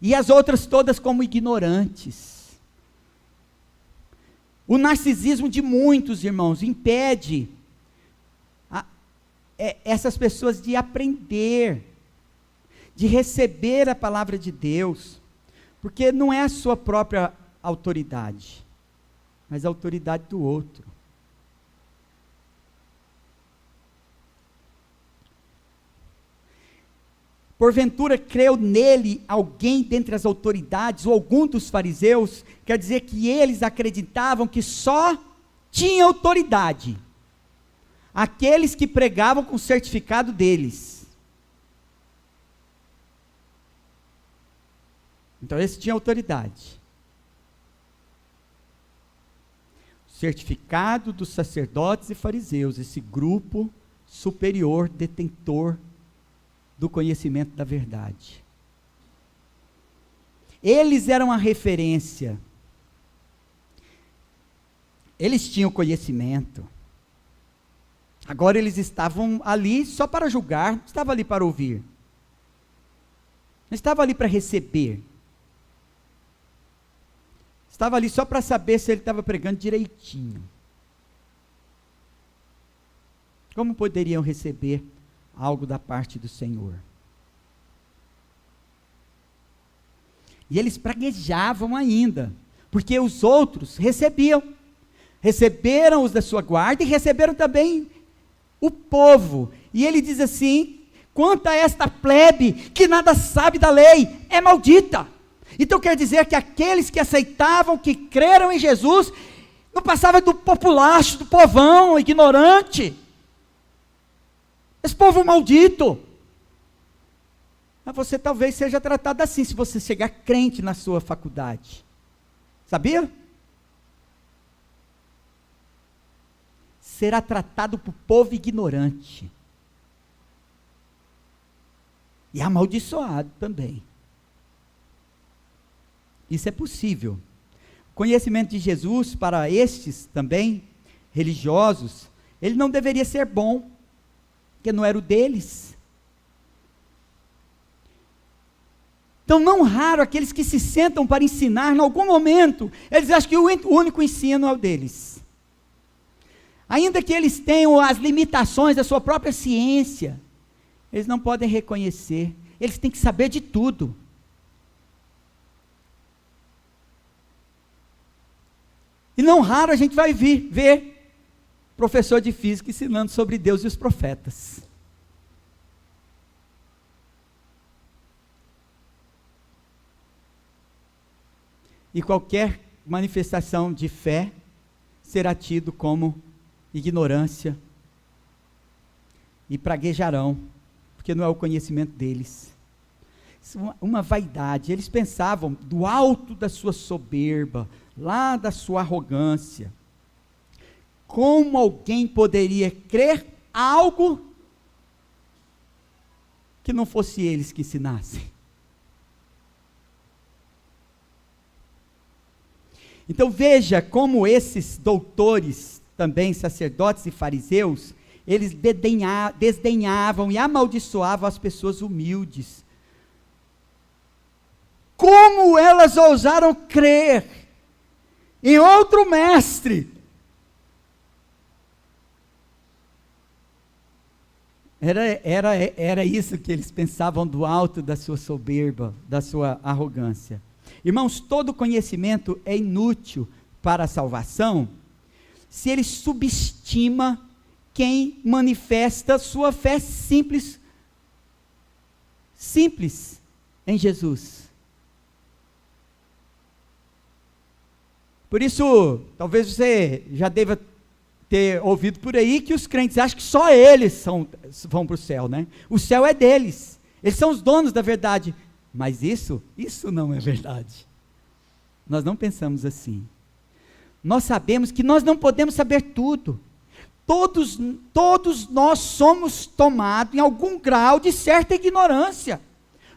e as outras todas como ignorantes. O narcisismo de muitos irmãos impede essas pessoas de aprender, de receber a palavra de Deus, porque não é a sua própria autoridade, mas a autoridade do outro. Porventura creu nele alguém dentre as autoridades, ou algum dos fariseus? Quer dizer que eles acreditavam que só tinha autoridade aqueles que pregavam com o certificado deles. Então esse tinha autoridade. O certificado dos sacerdotes e fariseus, esse grupo superior, detentor do conhecimento da verdade. Eles eram a referência. Eles tinham conhecimento. Agora eles estavam ali só para julgar, não estavam ali para ouvir. Não estavam ali para receber. Estava ali só para saber se ele estava pregando direitinho. Como poderiam receber algo da parte do Senhor? E eles praguejavam ainda, porque os outros receberam os da sua guarda e receberam também o povo. E ele diz assim: quanto a esta plebe que nada sabe da lei, é maldita. Então quer dizer que aqueles que aceitavam, que creram em Jesus, não passavam do populacho, do povão ignorante. Esse povo maldito. Mas você talvez seja tratado assim, se você chegar crente na sua faculdade. Sabia? Será tratado por povo ignorante. E amaldiçoado também. Isso é possível. conhecimento de Jesus para estes também, religiosos, ele não deveria ser bom, porque não era o deles. Então, não raro, aqueles que se sentam para ensinar, em algum momento, eles acham que o único ensino é o deles. Ainda que eles tenham as limitações da sua própria ciência, eles não podem reconhecer, eles têm que saber de tudo. E não raro a gente vai ver professor de física ensinando sobre Deus e os profetas. E qualquer manifestação de fé será tido como ignorância e praguejarão, porque não é o conhecimento deles. Isso é uma vaidade. Eles pensavam do alto da sua soberba, lá da sua arrogância. Como alguém poderia crer algo que não fosse eles que ensinassem? Então veja como esses doutores, também sacerdotes e fariseus, eles desdenhavam e amaldiçoavam as pessoas humildes. Como elas ousaram crer em outro mestre? Era isso que eles pensavam do alto da sua soberba, da sua arrogância. Irmãos, todo conhecimento é inútil para a salvação se ele subestima quem manifesta sua fé simples em Jesus. Por isso, talvez você já deva ter ouvido por aí que os crentes acham que só eles vão para o céu, né? O céu é deles, eles são os donos da verdade. Mas isso não é verdade. Nós não pensamos assim. Nós sabemos que nós não podemos saber tudo. Todos nós somos tomados em algum grau de certa ignorância.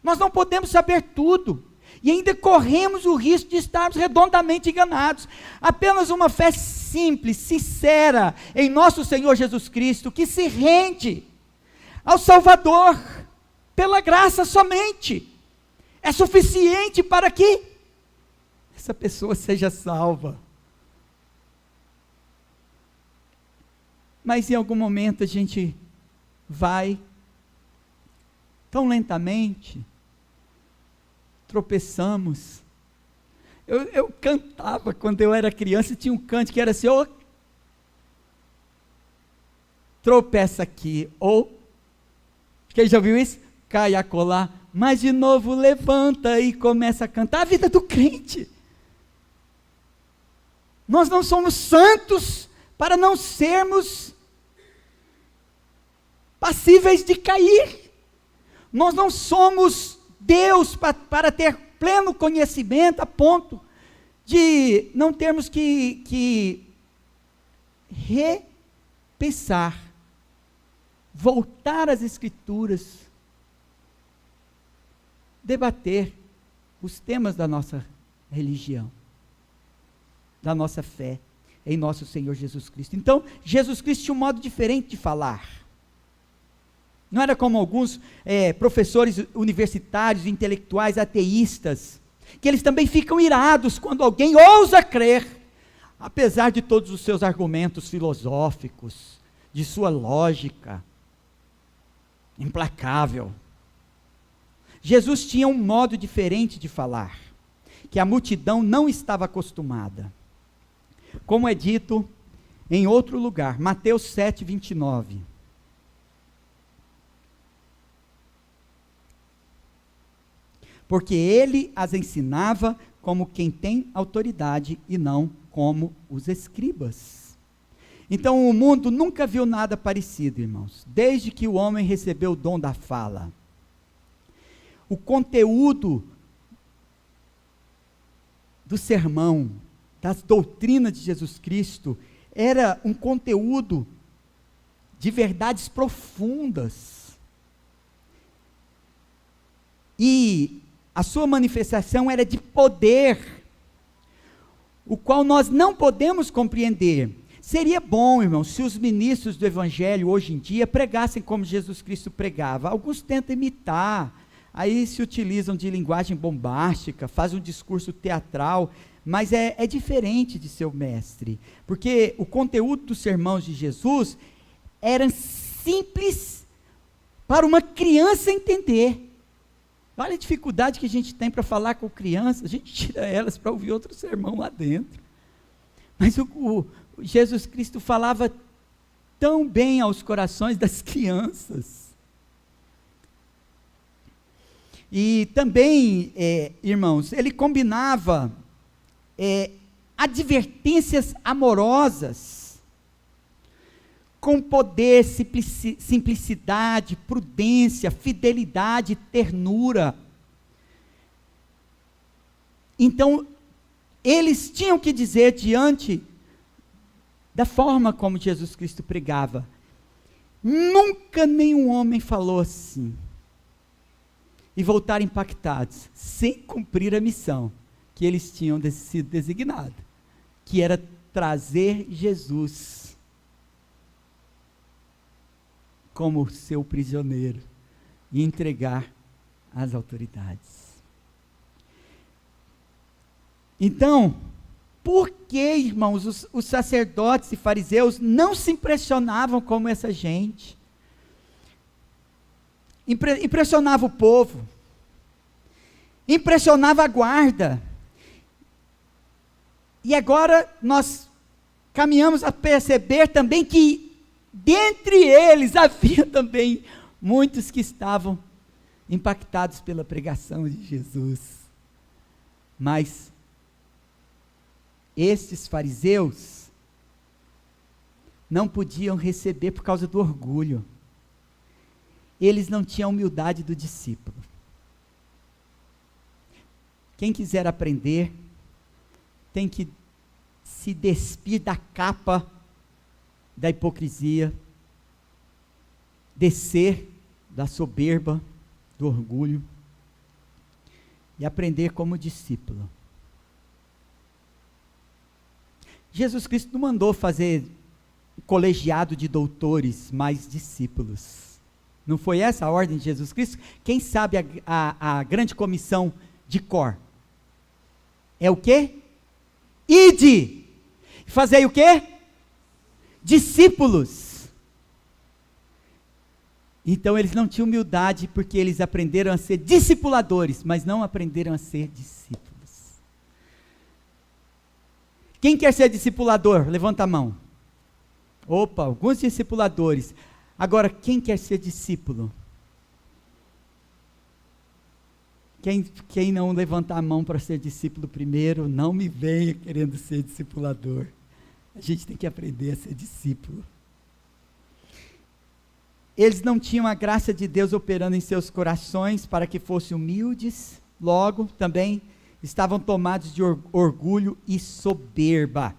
Nós não podemos saber tudo. E ainda corremos o risco de estarmos redondamente enganados. Apenas uma fé simples, sincera, em nosso Senhor Jesus Cristo, que se rende ao Salvador, pela graça somente, é suficiente para que essa pessoa seja salva. Mas em algum momento a gente vai tão lentamente, tropeçamos. Eu cantava quando eu era criança, tinha um canto que era assim: ou tropeça aqui, ou, quem já ouviu isso? Cai acolá, mas de novo levanta e começa a cantar. A vida do crente. Nós não somos santos para não sermos passíveis de cair. Nós não somos Deus para ter pleno conhecimento a ponto de não termos que repensar, voltar às Escrituras, debater os temas da nossa religião, da nossa fé em nosso Senhor Jesus Cristo. Então, Jesus Cristo tinha um modo diferente de falar. Não era como alguns professores universitários, intelectuais, ateístas, que eles também ficam irados quando alguém ousa crer, apesar de todos os seus argumentos filosóficos, de sua lógica implacável. Jesus tinha um modo diferente de falar, que a multidão não estava acostumada. Como é dito em outro lugar, Mateus 7, 29. Porque ele as ensinava como quem tem autoridade e não como os escribas. Então o mundo nunca viu nada parecido, irmãos, desde que o homem recebeu o dom da fala. O conteúdo do sermão, das doutrinas de Jesus Cristo, era um conteúdo de verdades profundas. E a sua manifestação era de poder. o qual nós não podemos compreender. Seria bom, irmãos, se os ministros do Evangelho hoje em dia pregassem como Jesus Cristo pregava. Alguns tentam imitar, aí se utilizam de linguagem bombástica, fazem um discurso teatral, mas é diferente de seu mestre, porque o conteúdo dos sermões de Jesus era simples para uma criança entender. Olha a dificuldade que a gente tem para falar com crianças, a gente tira elas para ouvir outro sermão lá dentro. Mas o Jesus Cristo falava tão bem aos corações das crianças. E também, irmãos, ele combinava advertências amorosas com poder, simplicidade, prudência, fidelidade, ternura. Então, eles tinham que dizer diante da forma como Jesus Cristo pregava. Nunca nenhum homem falou assim. E voltaram impactados, sem cumprir a missão que eles tinham sido designados, que era trazer Jesus como seu prisioneiro e entregar às autoridades. Então, por que, irmãos, os sacerdotes e fariseus não se impressionavam como essa gente? Impressionava o povo, impressionava a guarda. E agora nós caminhamos a perceber também que dentre eles havia também muitos que estavam impactados pela pregação de Jesus. Mas estes fariseus não podiam receber por causa do orgulho. Eles não tinham a humildade do discípulo. Quem quiser aprender, tem que se despir da capa da hipocrisia, descer da soberba, do orgulho, e aprender como discípulo. Jesus Cristo não mandou fazer colegiado de doutores, mas discípulos. Não foi essa a ordem de Jesus Cristo? Quem sabe a grande comissão de cor? É o quê? Ide! Fazei o quê? Discípulos. Então eles não tinham humildade porque eles aprenderam a ser discipuladores, mas não aprenderam a ser discípulos. Quem quer ser discipulador? Levanta a mão. Opa, alguns discipuladores. Agora, quem quer ser discípulo? Quem não levantar a mão para ser discípulo primeiro, não me venha querendo ser discipulador. A gente tem que aprender a ser discípulo. Eles não tinham a graça de Deus operando em seus corações para que fossem humildes, logo também estavam tomados de orgulho e soberba.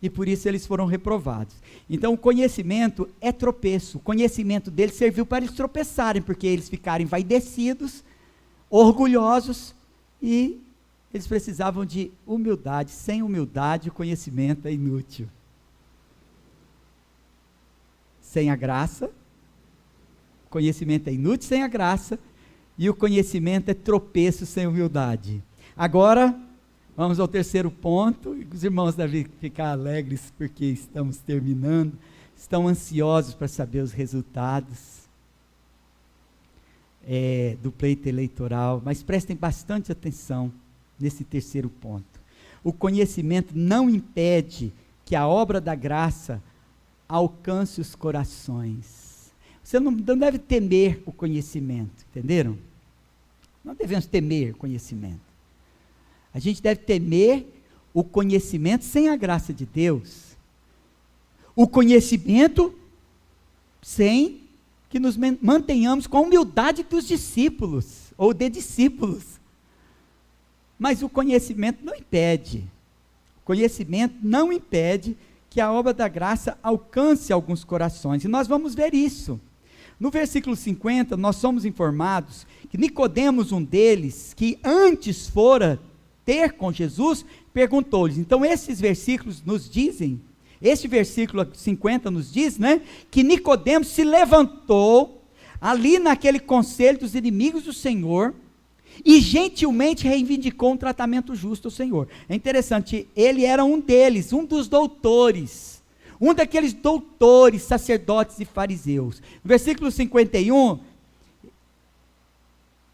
E por isso eles foram reprovados. Então o conhecimento é tropeço. O conhecimento deles serviu para eles tropeçarem, porque eles ficarem envaidecidos, orgulhosos, e eles precisavam de humildade. Sem humildade o conhecimento é inútil. Sem a graça, o conhecimento é inútil sem a graça, e o conhecimento é tropeço sem humildade. Agora, vamos ao terceiro ponto. Os irmãos devem ficar alegres porque estamos terminando, estão ansiosos para saber os resultados do pleito eleitoral, mas prestem bastante atenção nesse terceiro ponto. O conhecimento não impede que a obra da graça alcance os corações. Você não deve temer o conhecimento, entenderam? Não devemos temer o conhecimento. A gente deve temer o conhecimento sem a graça de Deus. O conhecimento sem que nos mantenhamos com a humildade dos discípulos, ou de discípulos. Mas o conhecimento não impede. O conhecimento não impede que a obra da graça alcance alguns corações. E nós vamos ver isso. No versículo 50, nós somos informados que Nicodemos, um deles, que antes fora ter com Jesus, perguntou-lhes. Então esses versículos nos dizem, este versículo 50 nos diz, né, que Nicodemos se levantou ali naquele conselho dos inimigos do Senhor e gentilmente reivindicou um tratamento justo ao Senhor. É interessante, ele era um deles, um dos doutores, um daqueles doutores, sacerdotes e fariseus. No versículo 51,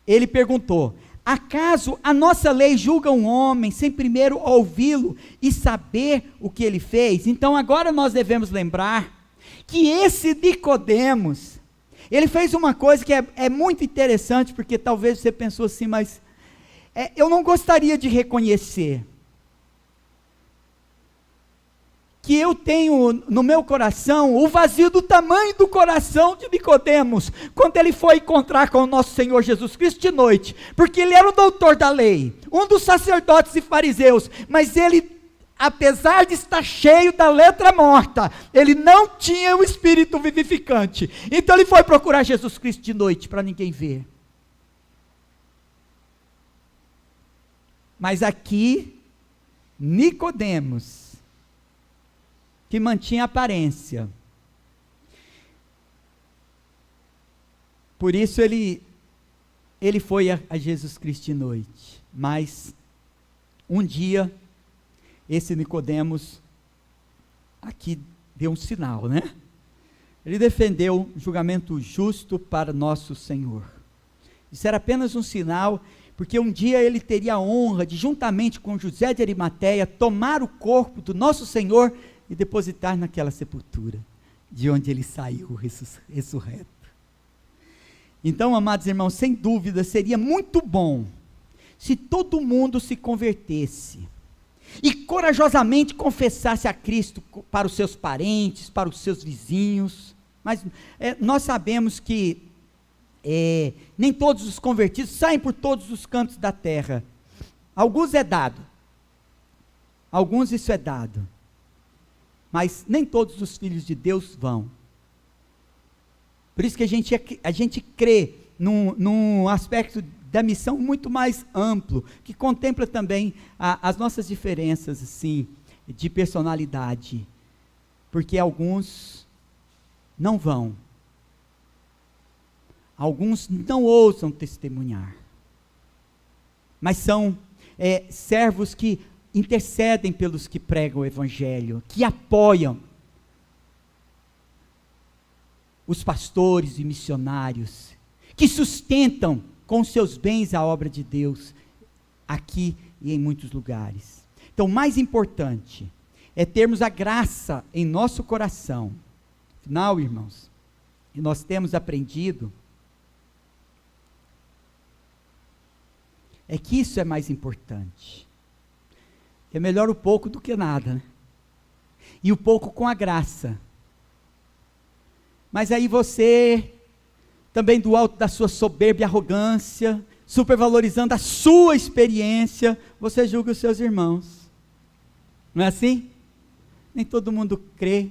ele perguntou: acaso a nossa lei julga um homem sem primeiro ouvi-lo e saber o que ele fez? Então agora nós devemos lembrar que esse Nicodemos, ele fez uma coisa que é muito interessante, porque talvez você pensou assim, mas eu não gostaria de reconhecer que eu tenho no meu coração o vazio do tamanho do coração de Nicodemos, quando ele foi encontrar com o nosso Senhor Jesus Cristo de noite, porque ele era o doutor da lei, um dos sacerdotes e fariseus, mas ele, apesar de estar cheio da letra morta, ele não tinha o espírito vivificante. Então ele foi procurar Jesus Cristo de noite, para ninguém ver. Mas aqui, Nicodemos, que mantinha aparência, por isso ele foi a Jesus Cristo de noite. Mas um dia esse Nicodemos aqui deu um sinal, né? Ele defendeu um julgamento justo para nosso Senhor. Isso era apenas um sinal, porque um dia ele teria a honra de, juntamente com José de Arimateia, tomar o corpo do nosso Senhor e depositar naquela sepultura, de onde ele saiu ressurreto. Então, amados irmãos, sem dúvida, seria muito bom se todo mundo se convertesse e corajosamente confessasse a Cristo para os seus parentes, para os seus vizinhos. Mas nós sabemos que nem todos os convertidos saem por todos os cantos da terra. Alguns é dado, alguns isso é dado, mas nem todos os filhos de Deus vão. Por isso que a gente crê num aspecto da missão muito mais amplo, que contempla também as nossas diferenças, assim, de personalidade, porque alguns não vão, alguns não ousam testemunhar, mas são servos que intercedem pelos que pregam o Evangelho, que apoiam os pastores e missionários, que sustentam com seus bens a obra de Deus, aqui e em muitos lugares. Então, o mais importante é termos a graça em nosso coração. Afinal, irmãos, e nós temos aprendido, é que isso é mais importante. É melhor o pouco do que nada, né? E o pouco com a graça. Mas aí você, também do alto da sua soberba e arrogância, supervalorizando a sua experiência, você julga os seus irmãos. Não é assim? Nem todo mundo crê.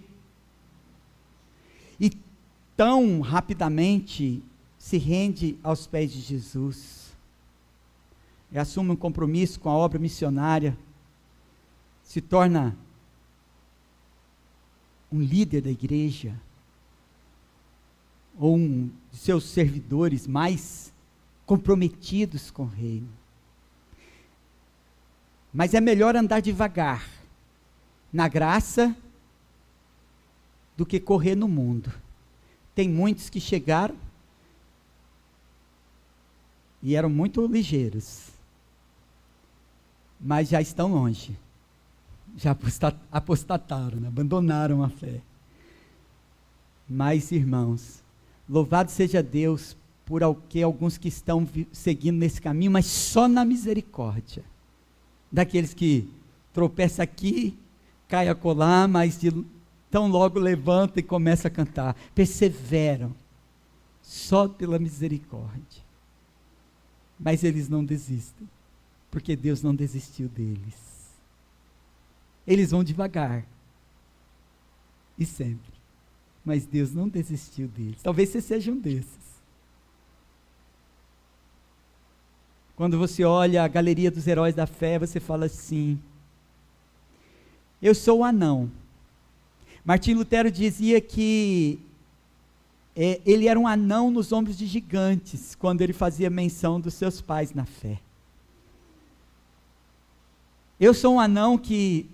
E tão rapidamente se rende aos pés de Jesus. E assume um compromisso com a obra missionária. Se torna um líder da igreja, ou um de seus servidores mais comprometidos com o reino. Mas é melhor andar devagar na graça do que correr no mundo. Tem muitos que chegaram e eram muito ligeiros, mas já estão longe, já apostataram, né? Abandonaram a fé. Mas, irmãos, louvado seja Deus por alguns que estão seguindo nesse caminho, mas só na misericórdia. Daqueles que tropeçam aqui, cai acolá, mas tão logo levanta e começa a cantar. Perseveram, só pela misericórdia. Mas eles não desistem, porque Deus não desistiu deles. Eles vão devagar, e sempre. Mas Deus não desistiu deles. Talvez você seja um desses. Quando você olha a galeria dos heróis da fé, você fala assim: eu sou o anão. Martinho Lutero dizia que ele era um anão nos ombros de gigantes, quando ele fazia menção dos seus pais na fé. Eu sou um anão que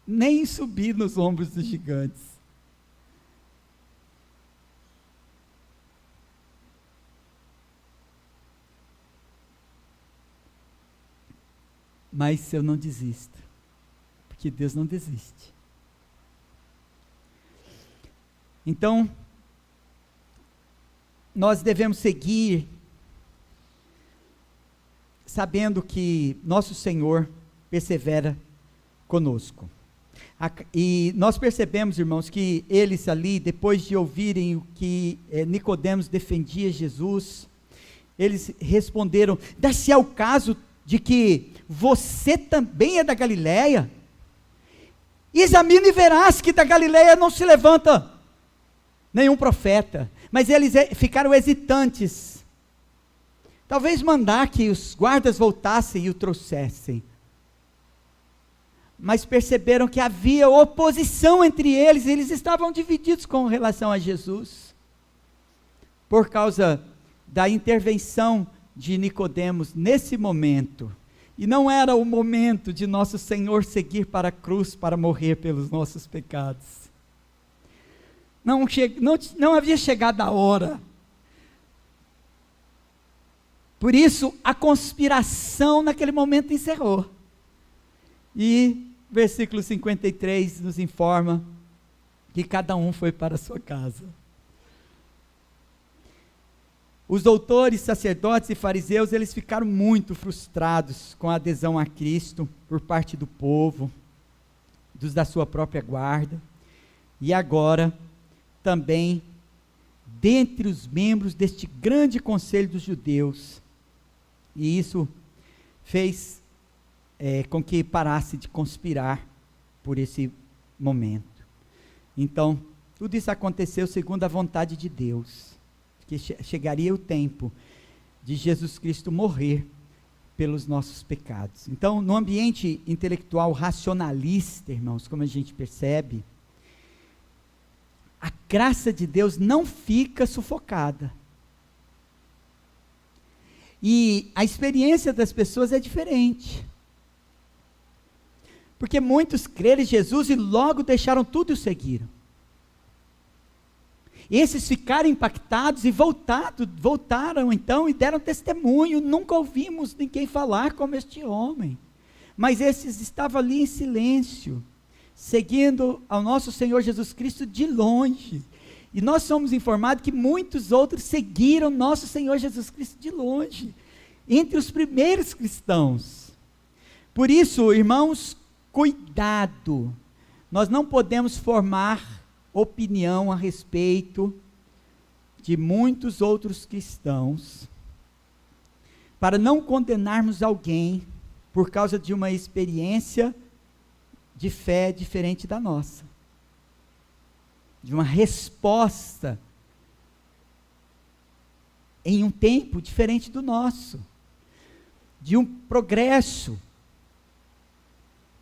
nem subi nos ombros dos gigantes. Mas eu não desisto, porque Deus não desiste. Então, nós devemos seguir sabendo que nosso Senhor persevera conosco. E nós percebemos, irmãos, que eles ali, depois de ouvirem o que Nicodemos defendia Jesus, eles responderam: dar-se ao caso de que você também é da Galileia? Examina e verás que da Galileia não se levanta nenhum profeta. Mas eles ficaram hesitantes. Talvez mandar que os guardas voltassem e o trouxessem. Mas perceberam que havia oposição entre eles, e eles estavam divididos com relação a Jesus, por causa da intervenção de Nicodemos nesse momento. E não era o momento de nosso Senhor seguir para a cruz para morrer pelos nossos pecados. Não havia chegado a hora. Por isso, a conspiração naquele momento encerrou. E versículo 53 nos informa que cada um foi para a sua casa. Os doutores, sacerdotes e fariseus, eles ficaram muito frustrados com a adesão a Cristo por parte do povo, dos da sua própria guarda, e agora também dentre os membros deste grande conselho dos judeus. E isso fez com que parasse de conspirar por esse momento. Então, tudo isso aconteceu segundo a vontade de Deus, que chegaria o tempo de Jesus Cristo morrer pelos nossos pecados. Então, no ambiente intelectual racionalista, irmãos, como a gente percebe, a graça de Deus não fica sufocada. E a experiência das pessoas é diferente. Porque muitos creram em Jesus e logo deixaram tudo e o seguiram. Esses ficaram impactados e voltaram então e deram testemunho. Nunca ouvimos ninguém falar como este homem. Mas esses estavam ali em silêncio, seguindo ao nosso Senhor Jesus Cristo de longe. E nós somos informados que muitos outros seguiram nosso Senhor Jesus Cristo de longe, entre os primeiros cristãos. Por isso, irmãos, cuidado, nós não podemos formar opinião a respeito de muitos outros cristãos, para não condenarmos alguém por causa de uma experiência de fé diferente da nossa, de uma resposta em um tempo diferente do nosso, de um progresso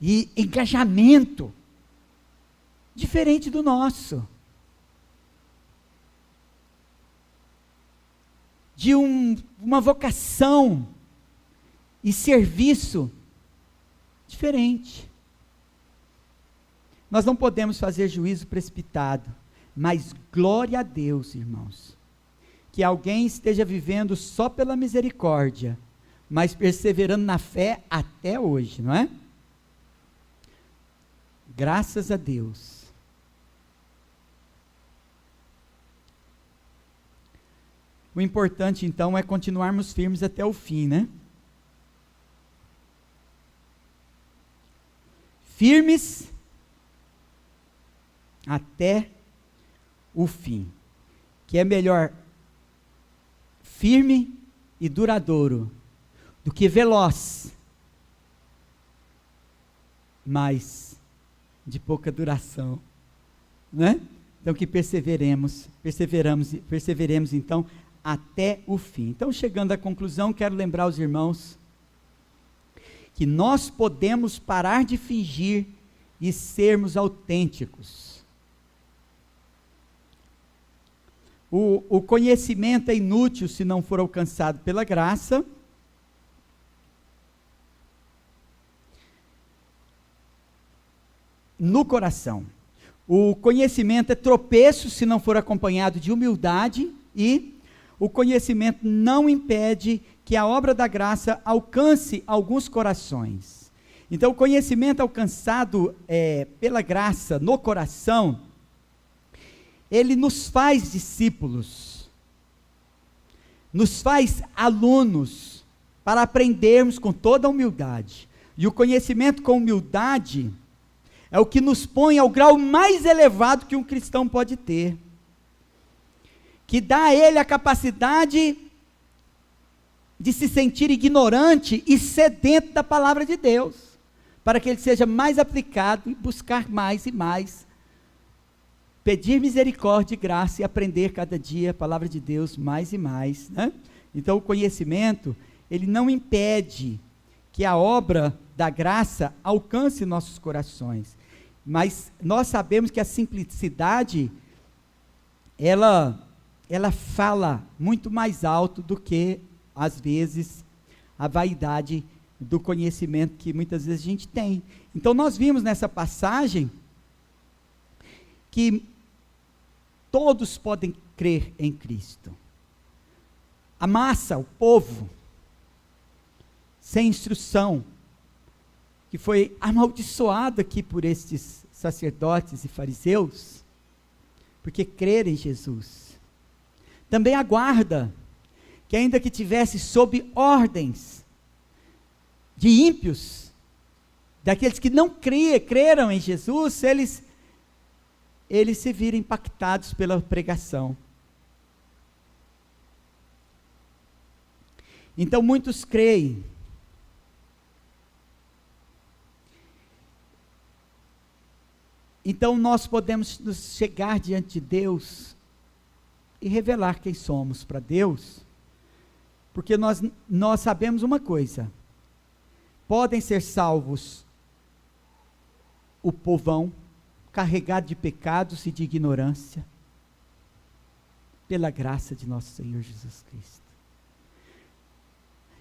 e engajamento diferente do nosso, de uma vocação e serviço diferente. Nós não podemos fazer juízo precipitado, mas glória a Deus, irmãos, que alguém esteja vivendo só pela misericórdia, mas perseverando na fé até hoje, não é? Graças a Deus. O importante então é continuarmos firmes até o fim, né? Firmes até o fim. Que é melhor firme e duradouro do que veloz, mas de pouca duração, né? Então que perseveremos então até o fim. Então, chegando à conclusão, quero lembrar os irmãos que nós podemos parar de fingir e sermos autênticos. O conhecimento é inútil se não for alcançado pela graça. No coração. O conhecimento é tropeço se não for acompanhado de humildade, e o conhecimento não impede que a obra da graça alcance alguns corações. Então, o conhecimento alcançado pela graça no coração, ele nos faz discípulos, nos faz alunos, para aprendermos com toda a humildade. E o conhecimento com humildade é o que nos põe ao grau mais elevado que um cristão pode ter, que dá a ele a capacidade de se sentir ignorante e sedento da palavra de Deus, para que ele seja mais aplicado e buscar mais e mais, pedir misericórdia e graça e aprender cada dia a palavra de Deus mais e mais, né? Então o conhecimento, ele não impede que a obra da graça alcance nossos corações, mas nós sabemos que a simplicidade, ela fala muito mais alto do que, às vezes, a vaidade do conhecimento que muitas vezes a gente tem. Então nós vimos nessa passagem que todos podem crer em Cristo. A massa, o povo, sem instrução, que foi amaldiçoado aqui por estes sacerdotes e fariseus, porque creram em Jesus. Também aguarda que, ainda que tivesse sob ordens de ímpios, daqueles que não creram em Jesus, eles se viram impactados pela pregação. Então muitos creem. Então nós podemos nos chegar diante de Deus e revelar quem somos para Deus, porque nós sabemos uma coisa: podem ser salvos o povão, carregado de pecados e de ignorância, pela graça de nosso Senhor Jesus Cristo.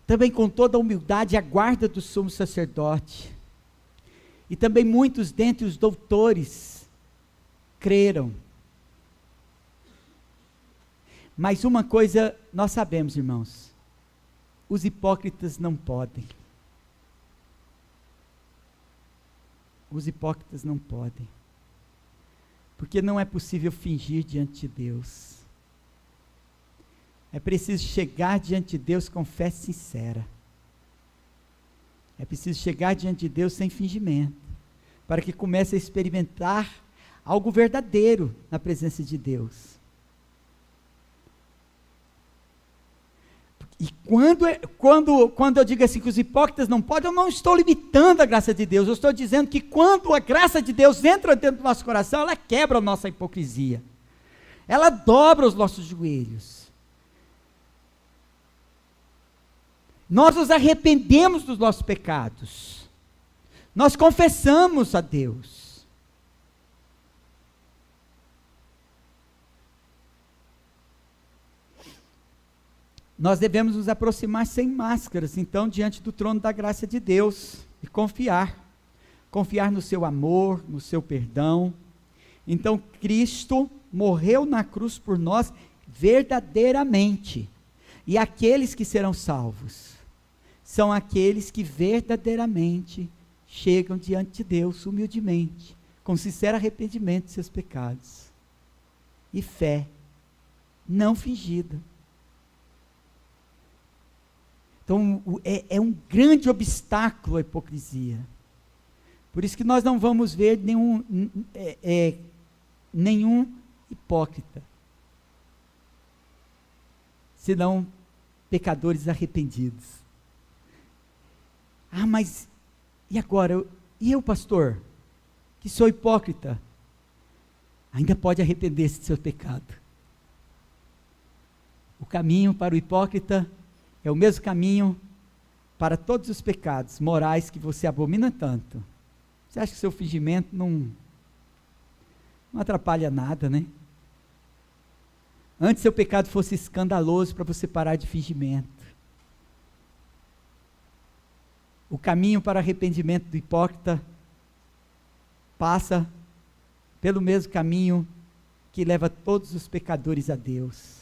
Também com toda a humildade, a guarda do sumo sacerdote, e também muitos dentre os doutores creram. Mas uma coisa nós sabemos, irmãos: os hipócritas não podem. Os hipócritas não podem. Porque não é possível fingir diante de Deus. É preciso chegar diante de Deus com fé sincera. É preciso chegar diante de Deus sem fingimento, para que comece a experimentar algo verdadeiro na presença de Deus. E quando eu digo assim que os hipócritas não podem, eu não estou limitando a graça de Deus, eu estou dizendo que quando a graça de Deus entra dentro do nosso coração, ela quebra a nossa hipocrisia, ela dobra os nossos joelhos. Nós nos arrependemos dos nossos pecados, nós confessamos a Deus. Nós devemos nos aproximar sem máscaras, então, diante do trono da graça de Deus, e confiar no seu amor, no seu perdão. Então, Cristo morreu na cruz por nós verdadeiramente, e aqueles que serão salvos são aqueles que verdadeiramente chegam diante de Deus humildemente, com sincero arrependimento de seus pecados, e fé não fingida. Então é um grande obstáculo a hipocrisia. Por isso que nós não vamos ver nenhum hipócrita, senão pecadores arrependidos. Ah, mas e agora? E eu, pastor, que sou hipócrita? Ainda pode arrepender-se do seu pecado. O caminho para o hipócrita é o mesmo caminho para todos os pecados morais que você abomina tanto. Você acha que seu fingimento não atrapalha nada, né? Antes seu pecado fosse escandaloso para você parar de fingimento. O caminho para arrependimento do hipócrita passa pelo mesmo caminho que leva todos os pecadores a Deus.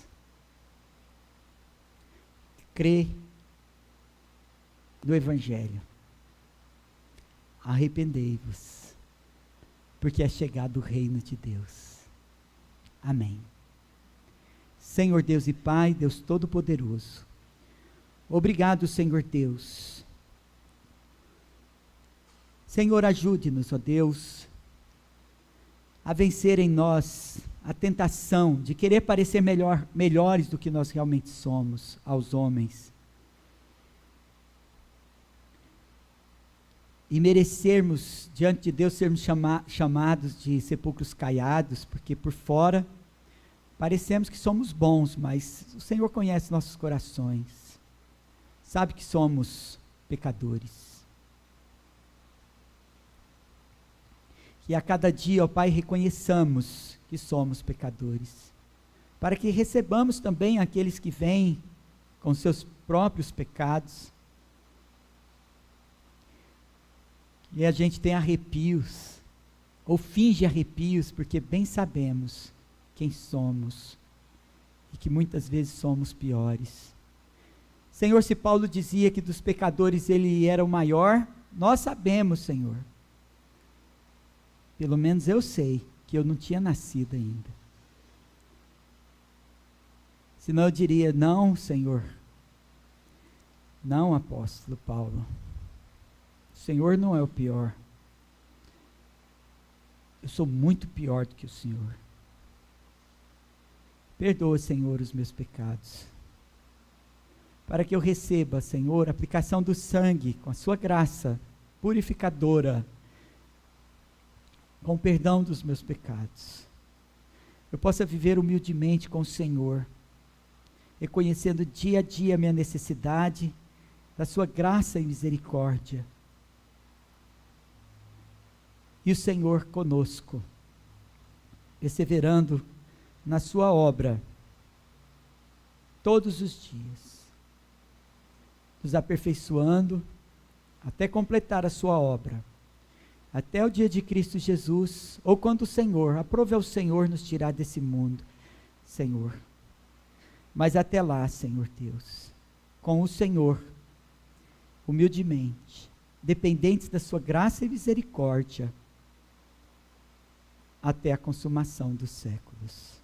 Crê no Evangelho. Arrependei-vos, porque é chegado o reino de Deus. Amém. Senhor Deus e Pai, Deus Todo-Poderoso, obrigado, Senhor Deus. Senhor, ajude-nos, ó Deus, a vencer em nós a tentação de querer parecer melhores do que nós realmente somos aos homens. E merecermos, diante de Deus, sermos chamados de sepulcros caiados, porque por fora parecemos que somos bons, mas o Senhor conhece nossos corações, sabe que somos pecadores. Que a cada dia, ó Pai, reconheçamos que somos pecadores, para que recebamos também aqueles que vêm com seus próprios pecados, e a gente tem arrepios, ou finge arrepios, porque bem sabemos quem somos, e que muitas vezes somos piores. Senhor, se Paulo dizia que dos pecadores ele era o maior, nós sabemos, Senhor, pelo menos eu sei, que eu não tinha nascido ainda. Senão eu diria, não, Senhor, não, apóstolo Paulo, o Senhor não é o pior, eu sou muito pior do que o Senhor. Perdoa, Senhor, os meus pecados, para que eu receba, Senhor, a aplicação do sangue, com a sua graça purificadora, com o perdão dos meus pecados. Eu possa viver humildemente com o Senhor, reconhecendo dia a dia a minha necessidade da sua graça e misericórdia. E o Senhor conosco, perseverando na sua obra, todos os dias, nos aperfeiçoando, até completar a sua obra, até o dia de Cristo Jesus, ou quando o Senhor, aprove ao Senhor nos tirar desse mundo, Senhor. Mas até lá, Senhor Deus, com o Senhor, humildemente, dependentes da sua graça e misericórdia, até a consumação dos séculos.